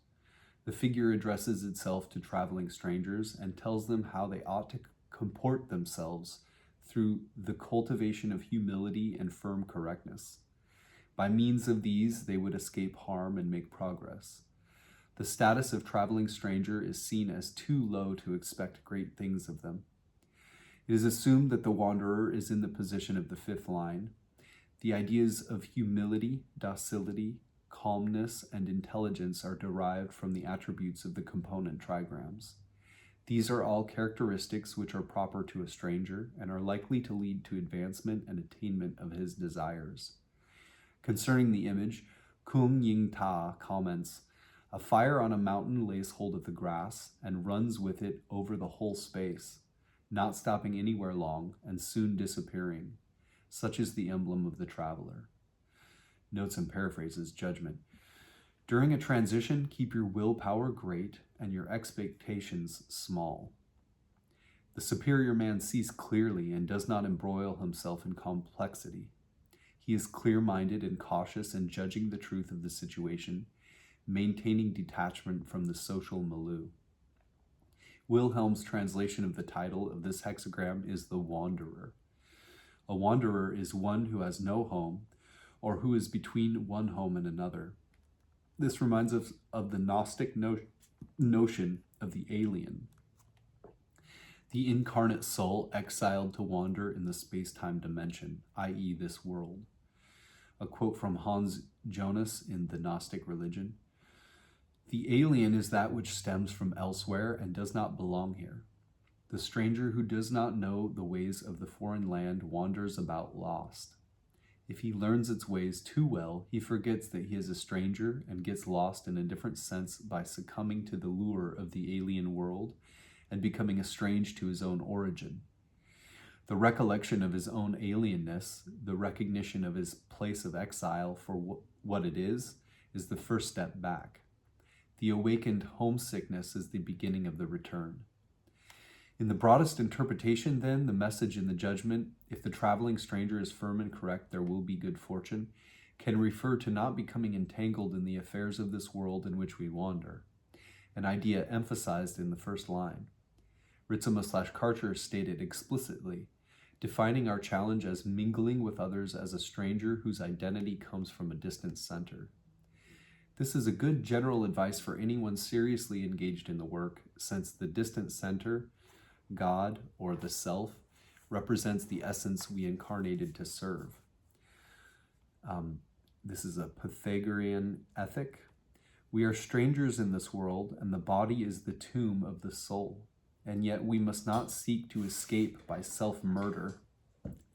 The figure addresses itself to traveling strangers and tells them how they ought to comport themselves through the cultivation of humility and firm correctness. By means of these, they would escape harm and make progress. The status of traveling stranger is seen as too low to expect great things of them. It is assumed that the wanderer is in the position of the fifth line. The ideas of humility, docility, calmness, and intelligence are derived from the attributes of the component trigrams. These are all characteristics which are proper to a stranger and are likely to lead to advancement and attainment of his desires. Concerning the image, Kung Ying Ta comments, "A fire on a mountain lays hold of the grass and runs with it over the whole space, not stopping anywhere long and soon disappearing. Such is the emblem of the traveler." Notes and paraphrases, judgment. During a transition, keep your willpower great and your expectations small. The superior man sees clearly and does not embroil himself in complexity. He is clear-minded and cautious in judging the truth of the situation, maintaining detachment from the social milieu. Wilhelm's translation of the title of this hexagram is the wanderer. A wanderer is one who has no home, or who is between one home and another. This reminds us of the Gnostic notion of the alien, the incarnate soul exiled to wander in the space-time dimension, i.e. this world. A quote from Hans Jonas in The Gnostic Religion. "The alien is that which stems from elsewhere and does not belong here. The stranger who does not know the ways of the foreign land wanders about lost. If he learns its ways too well, he forgets that he is a stranger and gets lost in a different sense by succumbing to the lure of the alien world and becoming estranged to his own origin. The recollection of his own alienness, the recognition of his place of exile for what it is the first step back. The awakened homesickness is the beginning of the return." In the broadest interpretation, then, the message in the judgment, "If the traveling stranger is firm and correct, there will be good fortune," can refer to not becoming entangled in the affairs of this world in which we wander, an idea emphasized in the first line. Ritzema/Karcher stated explicitly, defining our challenge as mingling with others as a stranger whose identity comes from a distant center. This is a good general advice for anyone seriously engaged in the work, since the distant center, God, or the self, represents the essence we incarnated to serve. This is a Pythagorean ethic. We are strangers in this world, and the body is the tomb of the soul. And yet we must not seek to escape by self-murder,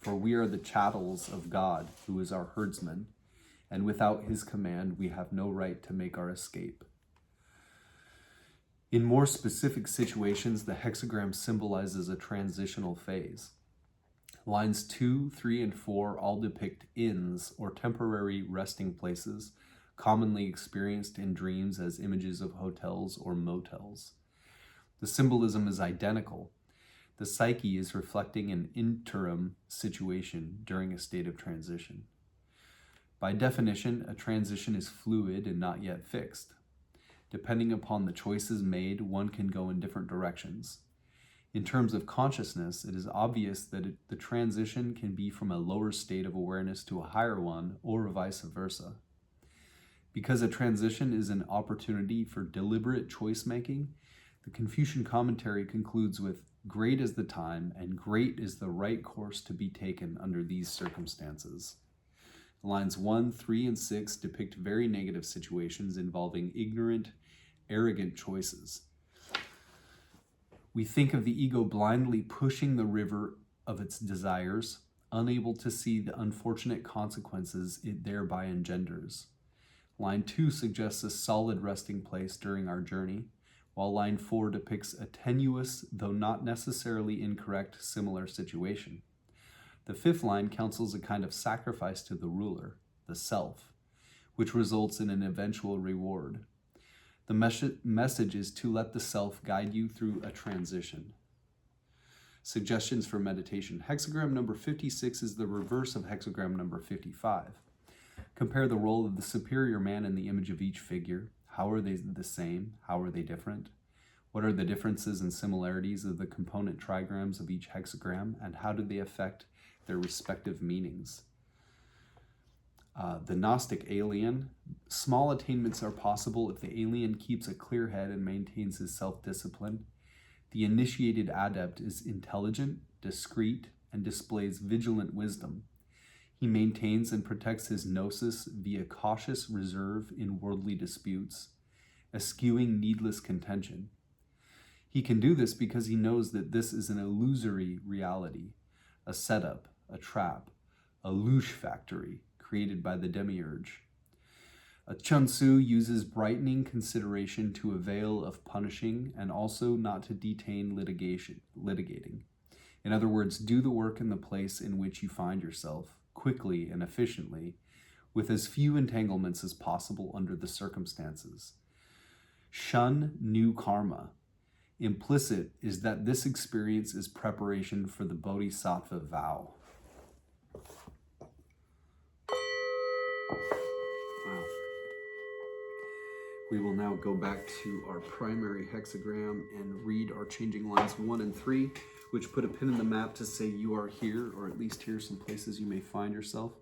for we are the chattels of God, who is our herdsman, and without his command we have no right to make our escape. In more specific situations, the hexagram symbolizes a transitional phase. Lines 2, 3, and 4 all depict inns, or temporary resting places, commonly experienced in dreams as images of hotels or motels. The symbolism is identical. The psyche is reflecting an interim situation during a state of transition. By definition, a transition is fluid and not yet fixed. Depending upon the choices made, one can go in different directions. In terms of consciousness, it is obvious that the transition can be from a lower state of awareness to a higher one, or vice versa. Because a transition is an opportunity for deliberate choice-making, the Confucian commentary concludes with, "Great is the time, and great is the right course to be taken under these circumstances." Lines 1, 3, and 6 depict very negative situations involving ignorant, arrogant choices. We think of the ego blindly pushing the river of its desires, unable to see the unfortunate consequences it thereby engenders. Line 2 suggests a solid resting place during our journey, while line 4 depicts a tenuous, though not necessarily incorrect, similar situation. The fifth line counsels a kind of sacrifice to the ruler, the self, which results in an eventual reward. The message is to let the self guide you through a transition. Suggestions for meditation. Hexagram number 56 is the reverse of hexagram number 55. Compare the role of the superior man in the image of each figure. How are they the same? How are they different? What are the differences and similarities of the component trigrams of each hexagram, and how do they affect their respective meanings? The Gnostic alien. Small attainments are possible if the alien keeps a clear head and maintains his self-discipline. The initiated adept is intelligent, discreet, and displays vigilant wisdom. He maintains and protects his gnosis via cautious reserve in worldly disputes, eschewing needless contention. He can do this because he knows that this is an illusory reality, a setup, a trap, a louche factory created by the demiurge. A Chun Tzu uses brightening consideration to avail of punishing and also not to detain litigating. In other words, do the work in the place in which you find yourself, quickly and efficiently, with as few entanglements as possible under the circumstances. Shun new karma. Implicit is that this experience is preparation for the bodhisattva vow. Wow. We will now go back to our primary hexagram and read our changing lines 1 and 3, which put a pin in the map to say you are here, or at least here are some places you may find yourself.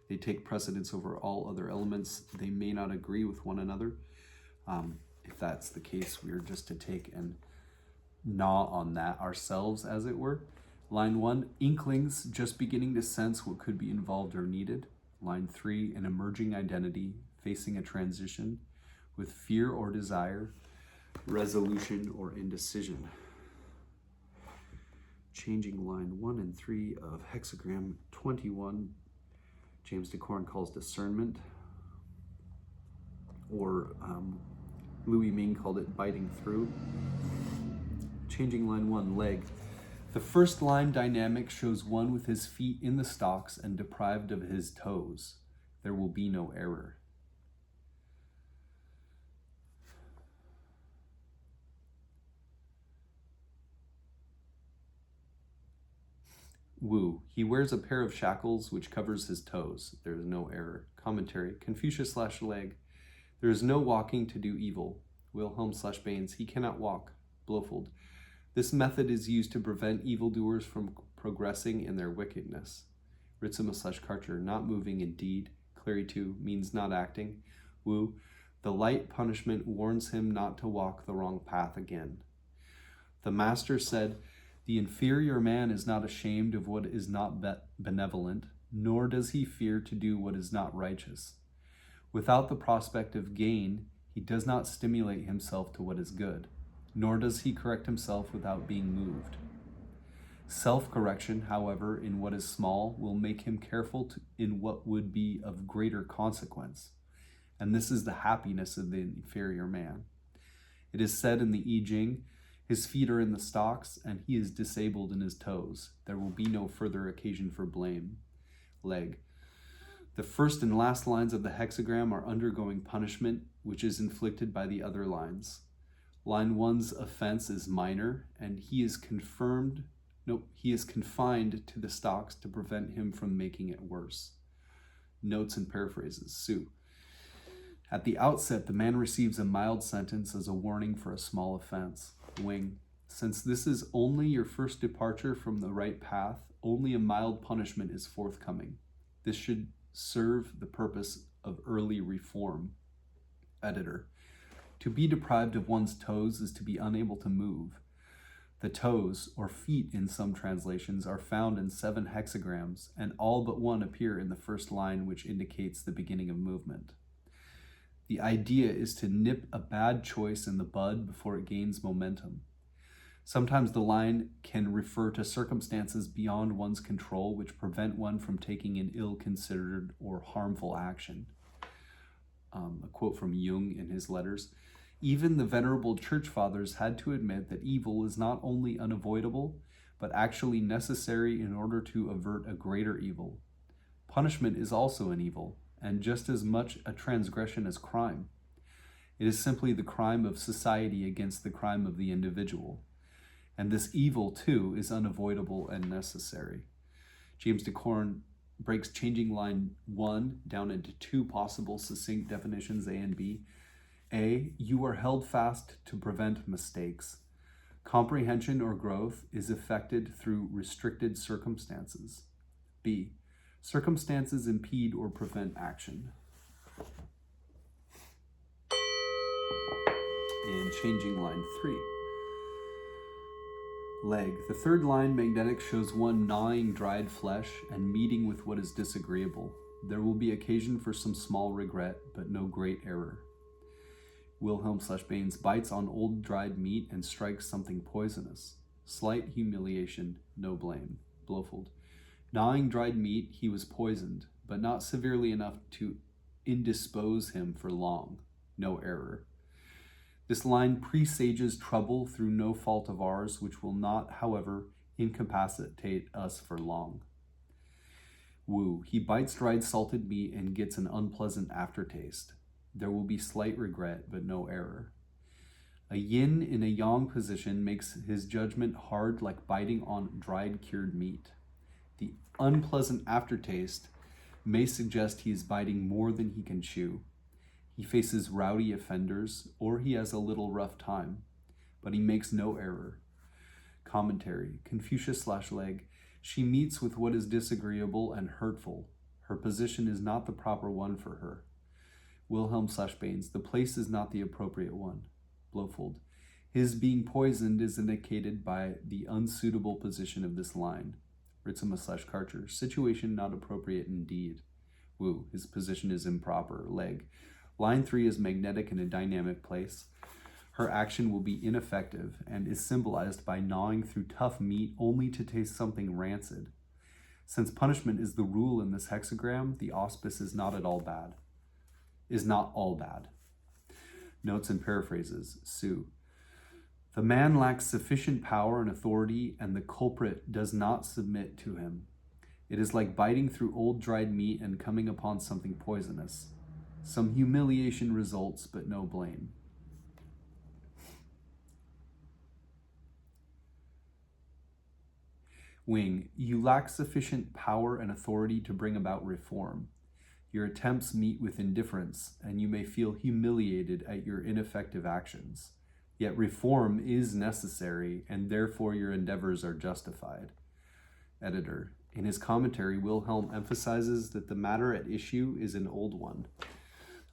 They take precedence over all other elements. They may not agree with one another. If that's the case, we are just to take and gnaw on that ourselves, as it were. Line 1, inklings, just beginning to sense what could be involved or needed. Line 3, an emerging identity, facing a transition with fear or desire, resolution or indecision. Changing line 1 and 3 of hexagram 21, James Dekorne calls discernment, or I-ming called it biting through. Changing line 1, leg. The first line dynamic shows one with his feet in the stocks and deprived of his toes. There will be no error. Wu. He wears a pair of shackles which covers his toes. There is no error. Commentary. Confucius/leg. There is no walking to do evil. Wilhelm/Baines. He cannot walk. Blofeld. This method is used to prevent evildoers from progressing in their wickedness. Ritzema/Karcher. Not moving indeed. Clary 2 means not acting. Wu. The light punishment warns him not to walk the wrong path again. The master said, the inferior man is not ashamed of what is not benevolent, nor does he fear to do what is not righteous. Without the prospect of gain, he does not stimulate himself to what is good, nor does he correct himself without being moved. Self-correction, however, in what is small, will make him careful in what would be of greater consequence, and this is the happiness of the inferior man. It is said in the I Ching, his feet are in the stocks, and he is disabled in his toes. There will be no further occasion for blame. Leg. The first and last lines of the hexagram are undergoing punishment, which is inflicted by the other lines. Line 1's offense is minor, and he is confined to the stocks to prevent him from making it worse. Notes and paraphrases. Sue. At the outset, the man receives a mild sentence as a warning for a small offense. Wing. Since this is only your first departure from the right path, only a mild punishment is forthcoming. This should serve the purpose of early reform. Editor. To be deprived of one's toes is to be unable to move. The toes, or feet in some translations, are found in 7 hexagrams, and all but one appear in the first line, which indicates the beginning of movement. The idea is to nip a bad choice in the bud before it gains momentum. Sometimes the line can refer to circumstances beyond one's control which prevent one from taking an ill-considered or harmful action. A quote from Jung in his letters. Even the venerable church fathers had to admit that evil is not only unavoidable, but actually necessary in order to avert a greater evil. Punishment is also an evil, and just as much a transgression as crime. It is simply the crime of society against the crime of the individual. And this evil, too, is unavoidable and necessary. James Dekorne breaks changing line 1 down into 2 possible succinct definitions, A and B. A, you are held fast to prevent mistakes. Comprehension or growth is effected through restricted circumstances. B, circumstances impede or prevent action. And changing line 3. Leg. The third line, magnetic, shows one gnawing dried flesh and meeting with what is disagreeable. There will be occasion for some small regret, but no great error. Wilhelm/Baines bites on old dried meat and strikes something poisonous. Slight humiliation, no blame. Blofeld. Gnawing dried meat, he was poisoned, but not severely enough to indispose him for long. No error. This line presages trouble through no fault of ours, which will not, however, incapacitate us for long. Wu. He bites dried salted meat and gets an unpleasant aftertaste. There will be slight regret, but no error. A yin in a yang position makes his judgment hard like biting on dried cured meat. The unpleasant aftertaste may suggest he is biting more than he can chew. He faces rowdy offenders, or he has a little rough time, but he makes no error. Commentary. Confucius/Leg. She meets with what is disagreeable and hurtful. Her position is not the proper one for her. Wilhelm/Baines. The place is not the appropriate one. Blofeld. His being poisoned is indicated by the unsuitable position of this line. Ritzema/Karcher. Situation not appropriate indeed. Wu. His position is improper. Leg. Line 3 is magnetic in a dynamic place. Her action will be ineffective and is symbolized by gnawing through tough meat only to taste something rancid. Since punishment is the rule in this hexagram, the auspice is not all bad. Notes and paraphrases. Su. The man lacks sufficient power and authority, and the culprit does not submit to him. It is like biting through old dried meat and coming upon something poisonous. Some humiliation results, but no blame. Wing. You lack sufficient power and authority to bring about reform. Your attempts meet with indifference, and you may feel humiliated at your ineffective actions. Yet reform is necessary, and therefore your endeavors are justified. Editor. In his commentary, Wilhelm emphasizes that the matter at issue is an old one.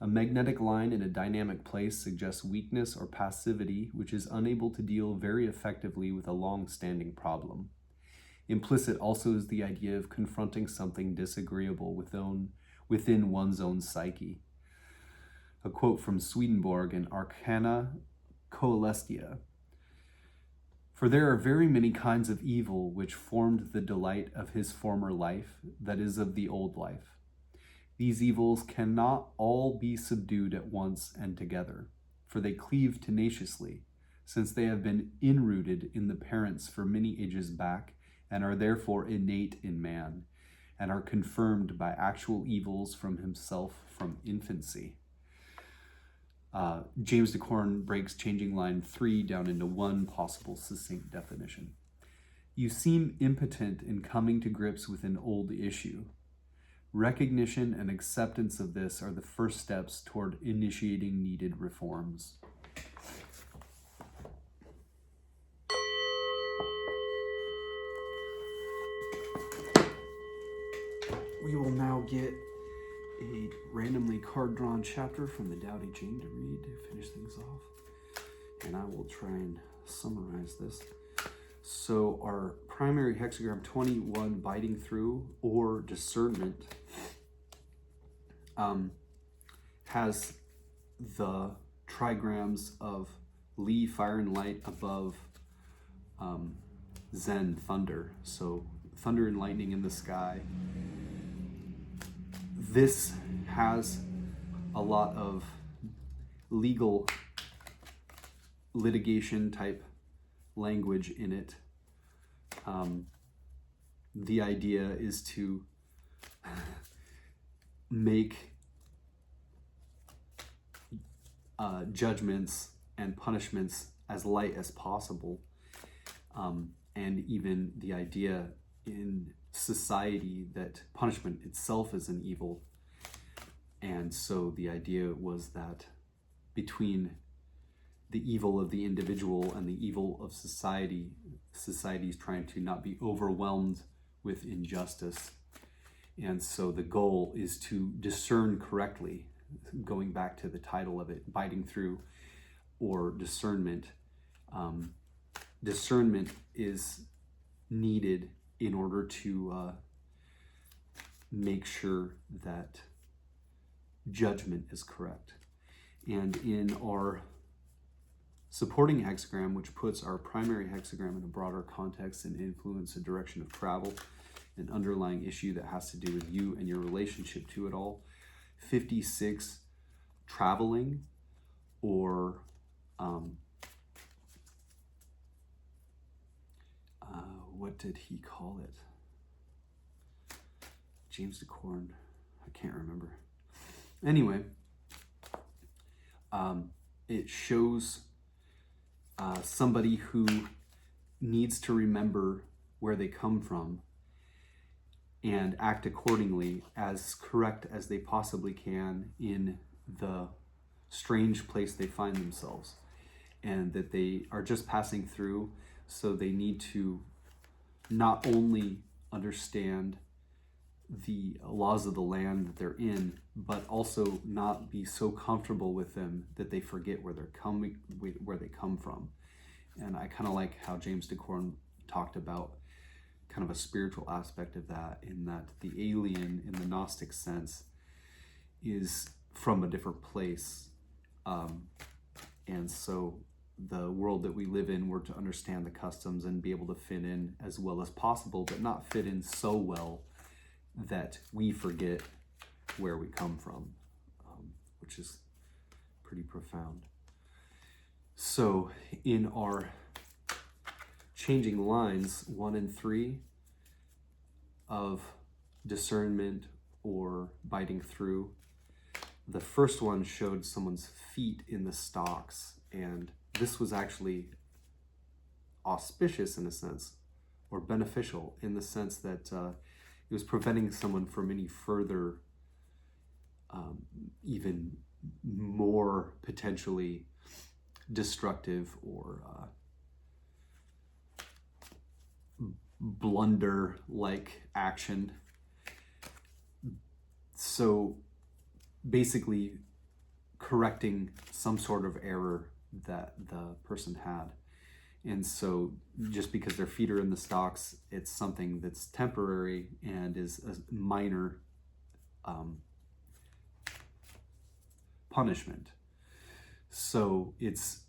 A magnetic line in a dynamic place suggests weakness or passivity, which is unable to deal very effectively with a long-standing problem. Implicit also is the idea of confronting something disagreeable within one's own psyche. A quote from Swedenborg in Arcana Coelestia. For there are very many kinds of evil which formed the delight of his former life, that is, of the old life. These evils cannot all be subdued at once and together, for they cleave tenaciously, since they have been inrooted in the parents for many ages back, and are therefore innate in man, and are confirmed by actual evils from himself from infancy. James Dekorne breaks changing line 3 down into one possible succinct definition. You seem impotent in coming to grips with an old issue. Recognition and acceptance of this are the first steps toward initiating needed reforms. We will now get a randomly card-drawn chapter from the Tao Te Ching to read to finish things off. And I will try and summarize this. So our primary hexagram 21, biting through or discernment, has the trigrams of Li, fire and light, above Zen, thunder. So thunder and lightning in the sky. This has a lot of legal litigation type language in it. The idea is to make judgments and punishments as light as possible. And even the idea in society that punishment itself is an evil. And so the idea was that between the evil of the individual and the evil of society, society is trying to not be overwhelmed with injustice. And so the goal is to discern correctly, going back to the title of it, biting through or discernment. discernment is needed in order to make sure that judgment is correct. And in our supporting hexagram, which puts our primary hexagram in a broader context and influence and direction of travel, an underlying issue that has to do with you and your relationship to it all, 56, traveling, or what did he call it? James Dekorne, I can't remember. Anyway, it shows somebody who needs to remember where they come from and act accordingly as correct as they possibly can in the strange place they find themselves, and that they are just passing through, so they need to not only understand the laws of the land that they're in, but also not be so comfortable with them that they forget where they come from. And I kind of like how James Dekorne talked about kind of a spiritual aspect of that, in that the alien, in the Gnostic sense, is from a different place. And so the world that we live in, we're to understand the customs and be able to fit in as well as possible, but not fit in so well that we forget where we come from, which is pretty profound. So in our changing lines 1 and 3 of discernment or biting through, the first one showed someone's feet in the stocks, and this was actually auspicious in a sense, or beneficial in the sense that it was preventing someone from any further, even more potentially destructive or blunder-like action. So basically correcting some sort of error that the person had. And so just because their feet are in the stocks, it's something that's temporary and is a minor punishment. So it's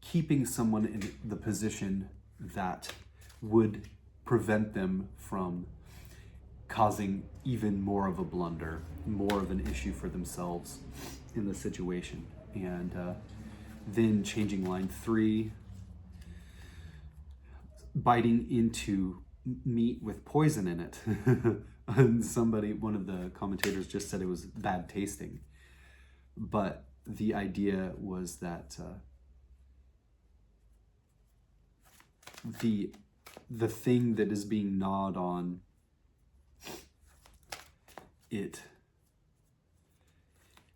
keeping someone in the position that would prevent them from causing even more of a blunder, more of an issue for themselves in the situation. And then changing line 3, biting into meat with poison in it. And one of the commentators just said it was bad tasting. But the idea was that the thing that is being gnawed on, it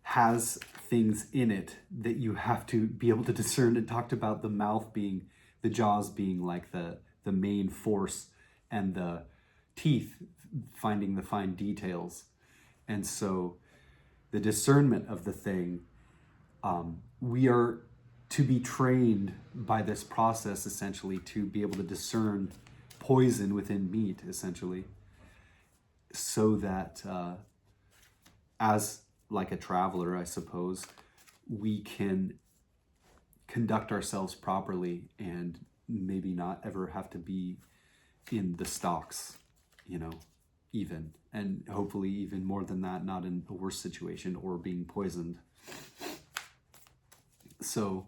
has things in it that you have to be able to discern. It talked about the mouth being, the jaws being like the main force, and the teeth finding the fine details. And so the discernment of the thing, we are to be trained by this process essentially to be able to discern poison within meat essentially, so that as like a traveler, I suppose, we can conduct ourselves properly and maybe not ever have to be in the stocks, even, and hopefully even more than that, not in a worse situation or being poisoned. So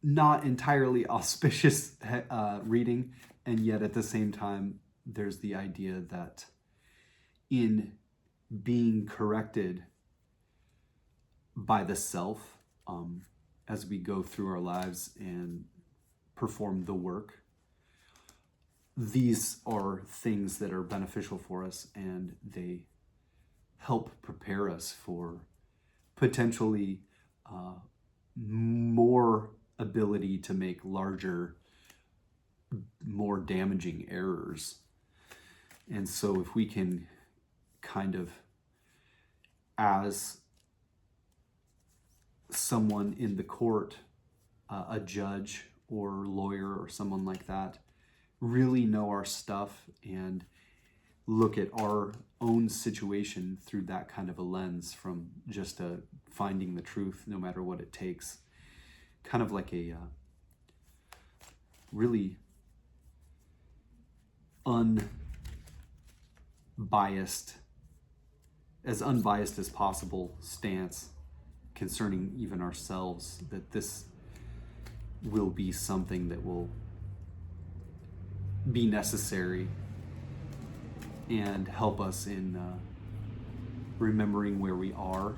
not entirely auspicious reading, and yet at the same time there's the idea that in being corrected by the self, as we go through our lives and perform the work, these are things that are beneficial for us, and they help prepare us for potentially more ability to make larger, more damaging errors. And so if we can kind of, as someone in the court, a judge or lawyer or someone like that really know our stuff and look at our own situation through that kind of a lens, from just finding the truth no matter what it takes. Kind of like a really unbiased as possible stance concerning even ourselves, that this will be something that will be necessary and help us in remembering where we are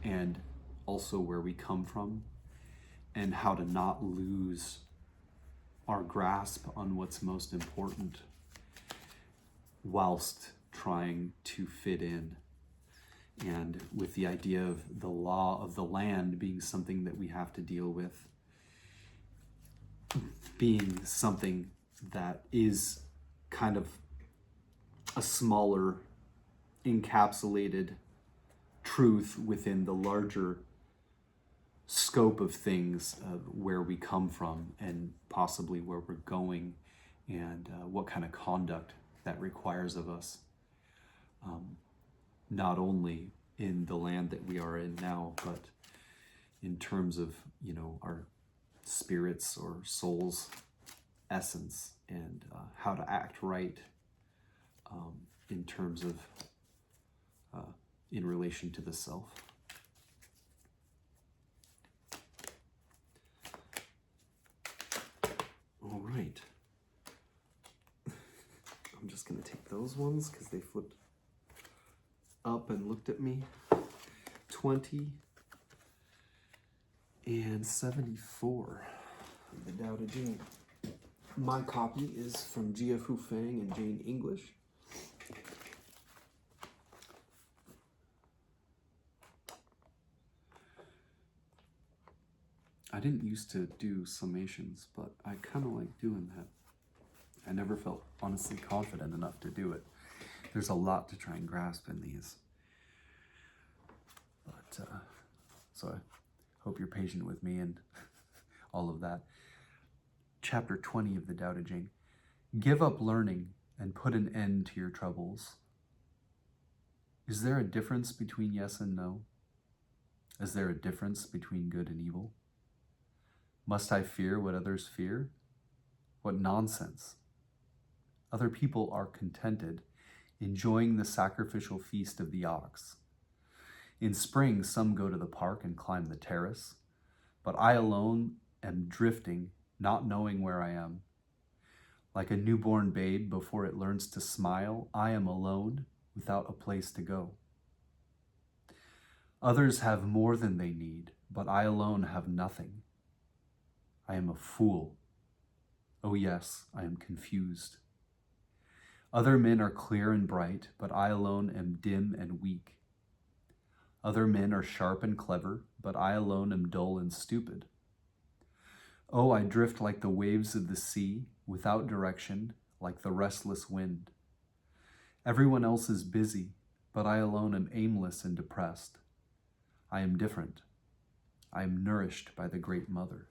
and also where we come from, and how to not lose our grasp on what's most important whilst trying to fit in. And with the idea of the law of the land being something that we have to deal with, being something that is kind of a smaller encapsulated truth within the larger scope of things, of where we come from and possibly where we're going, and what kind of conduct that requires of us, not only in the land that we are in now, but in terms of, you know, our spirits or soul's essence, and how to act right in terms of in relation to the self. All right. I'm just going to take those ones because they flipped up and looked at me. 20 and 74 of the Tao Te Ching. My copy is from Jia Fu Fang and Jane English. I didn't used to do summations, but I kind of like doing that. I never felt honestly confident enough to do it. There's a lot to try and grasp in these. But, so I hope you're patient with me and all of that. Chapter 20 of the Tao Te Ching. Give up learning and put an end to your troubles. Is there a difference between yes and no? Is there a difference between good and evil? Must I fear what others fear? What nonsense! Other people are contented, enjoying the sacrificial feast of the ox. In spring, some go to the park and climb the terrace, but I alone am drifting, not knowing where I am. Like a newborn babe before it learns to smile, I am alone without a place to go. Others have more than they need, but I alone have nothing. I am a fool. Oh yes, I am confused. Other men are clear and bright, but I alone am dim and weak. Other men are sharp and clever, but I alone am dull and stupid. Oh, I drift like the waves of the sea, without direction, like the restless wind. Everyone else is busy, but I alone am aimless and depressed. I am different. I am nourished by the Great Mother.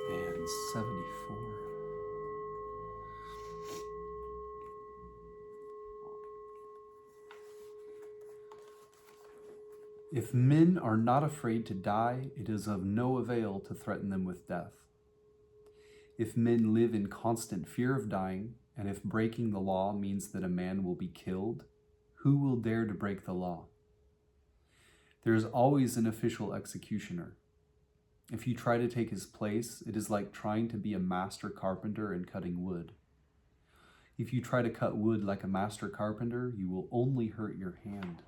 And 74. If men are not afraid to die, it is of no avail to threaten them with death. If men live in constant fear of dying, and if breaking the law means that a man will be killed, who will dare to break the law? There is always an official executioner. If you try to take his place, it is like trying to be a master carpenter and cutting wood. If you try to cut wood like a master carpenter, you will only hurt your hand.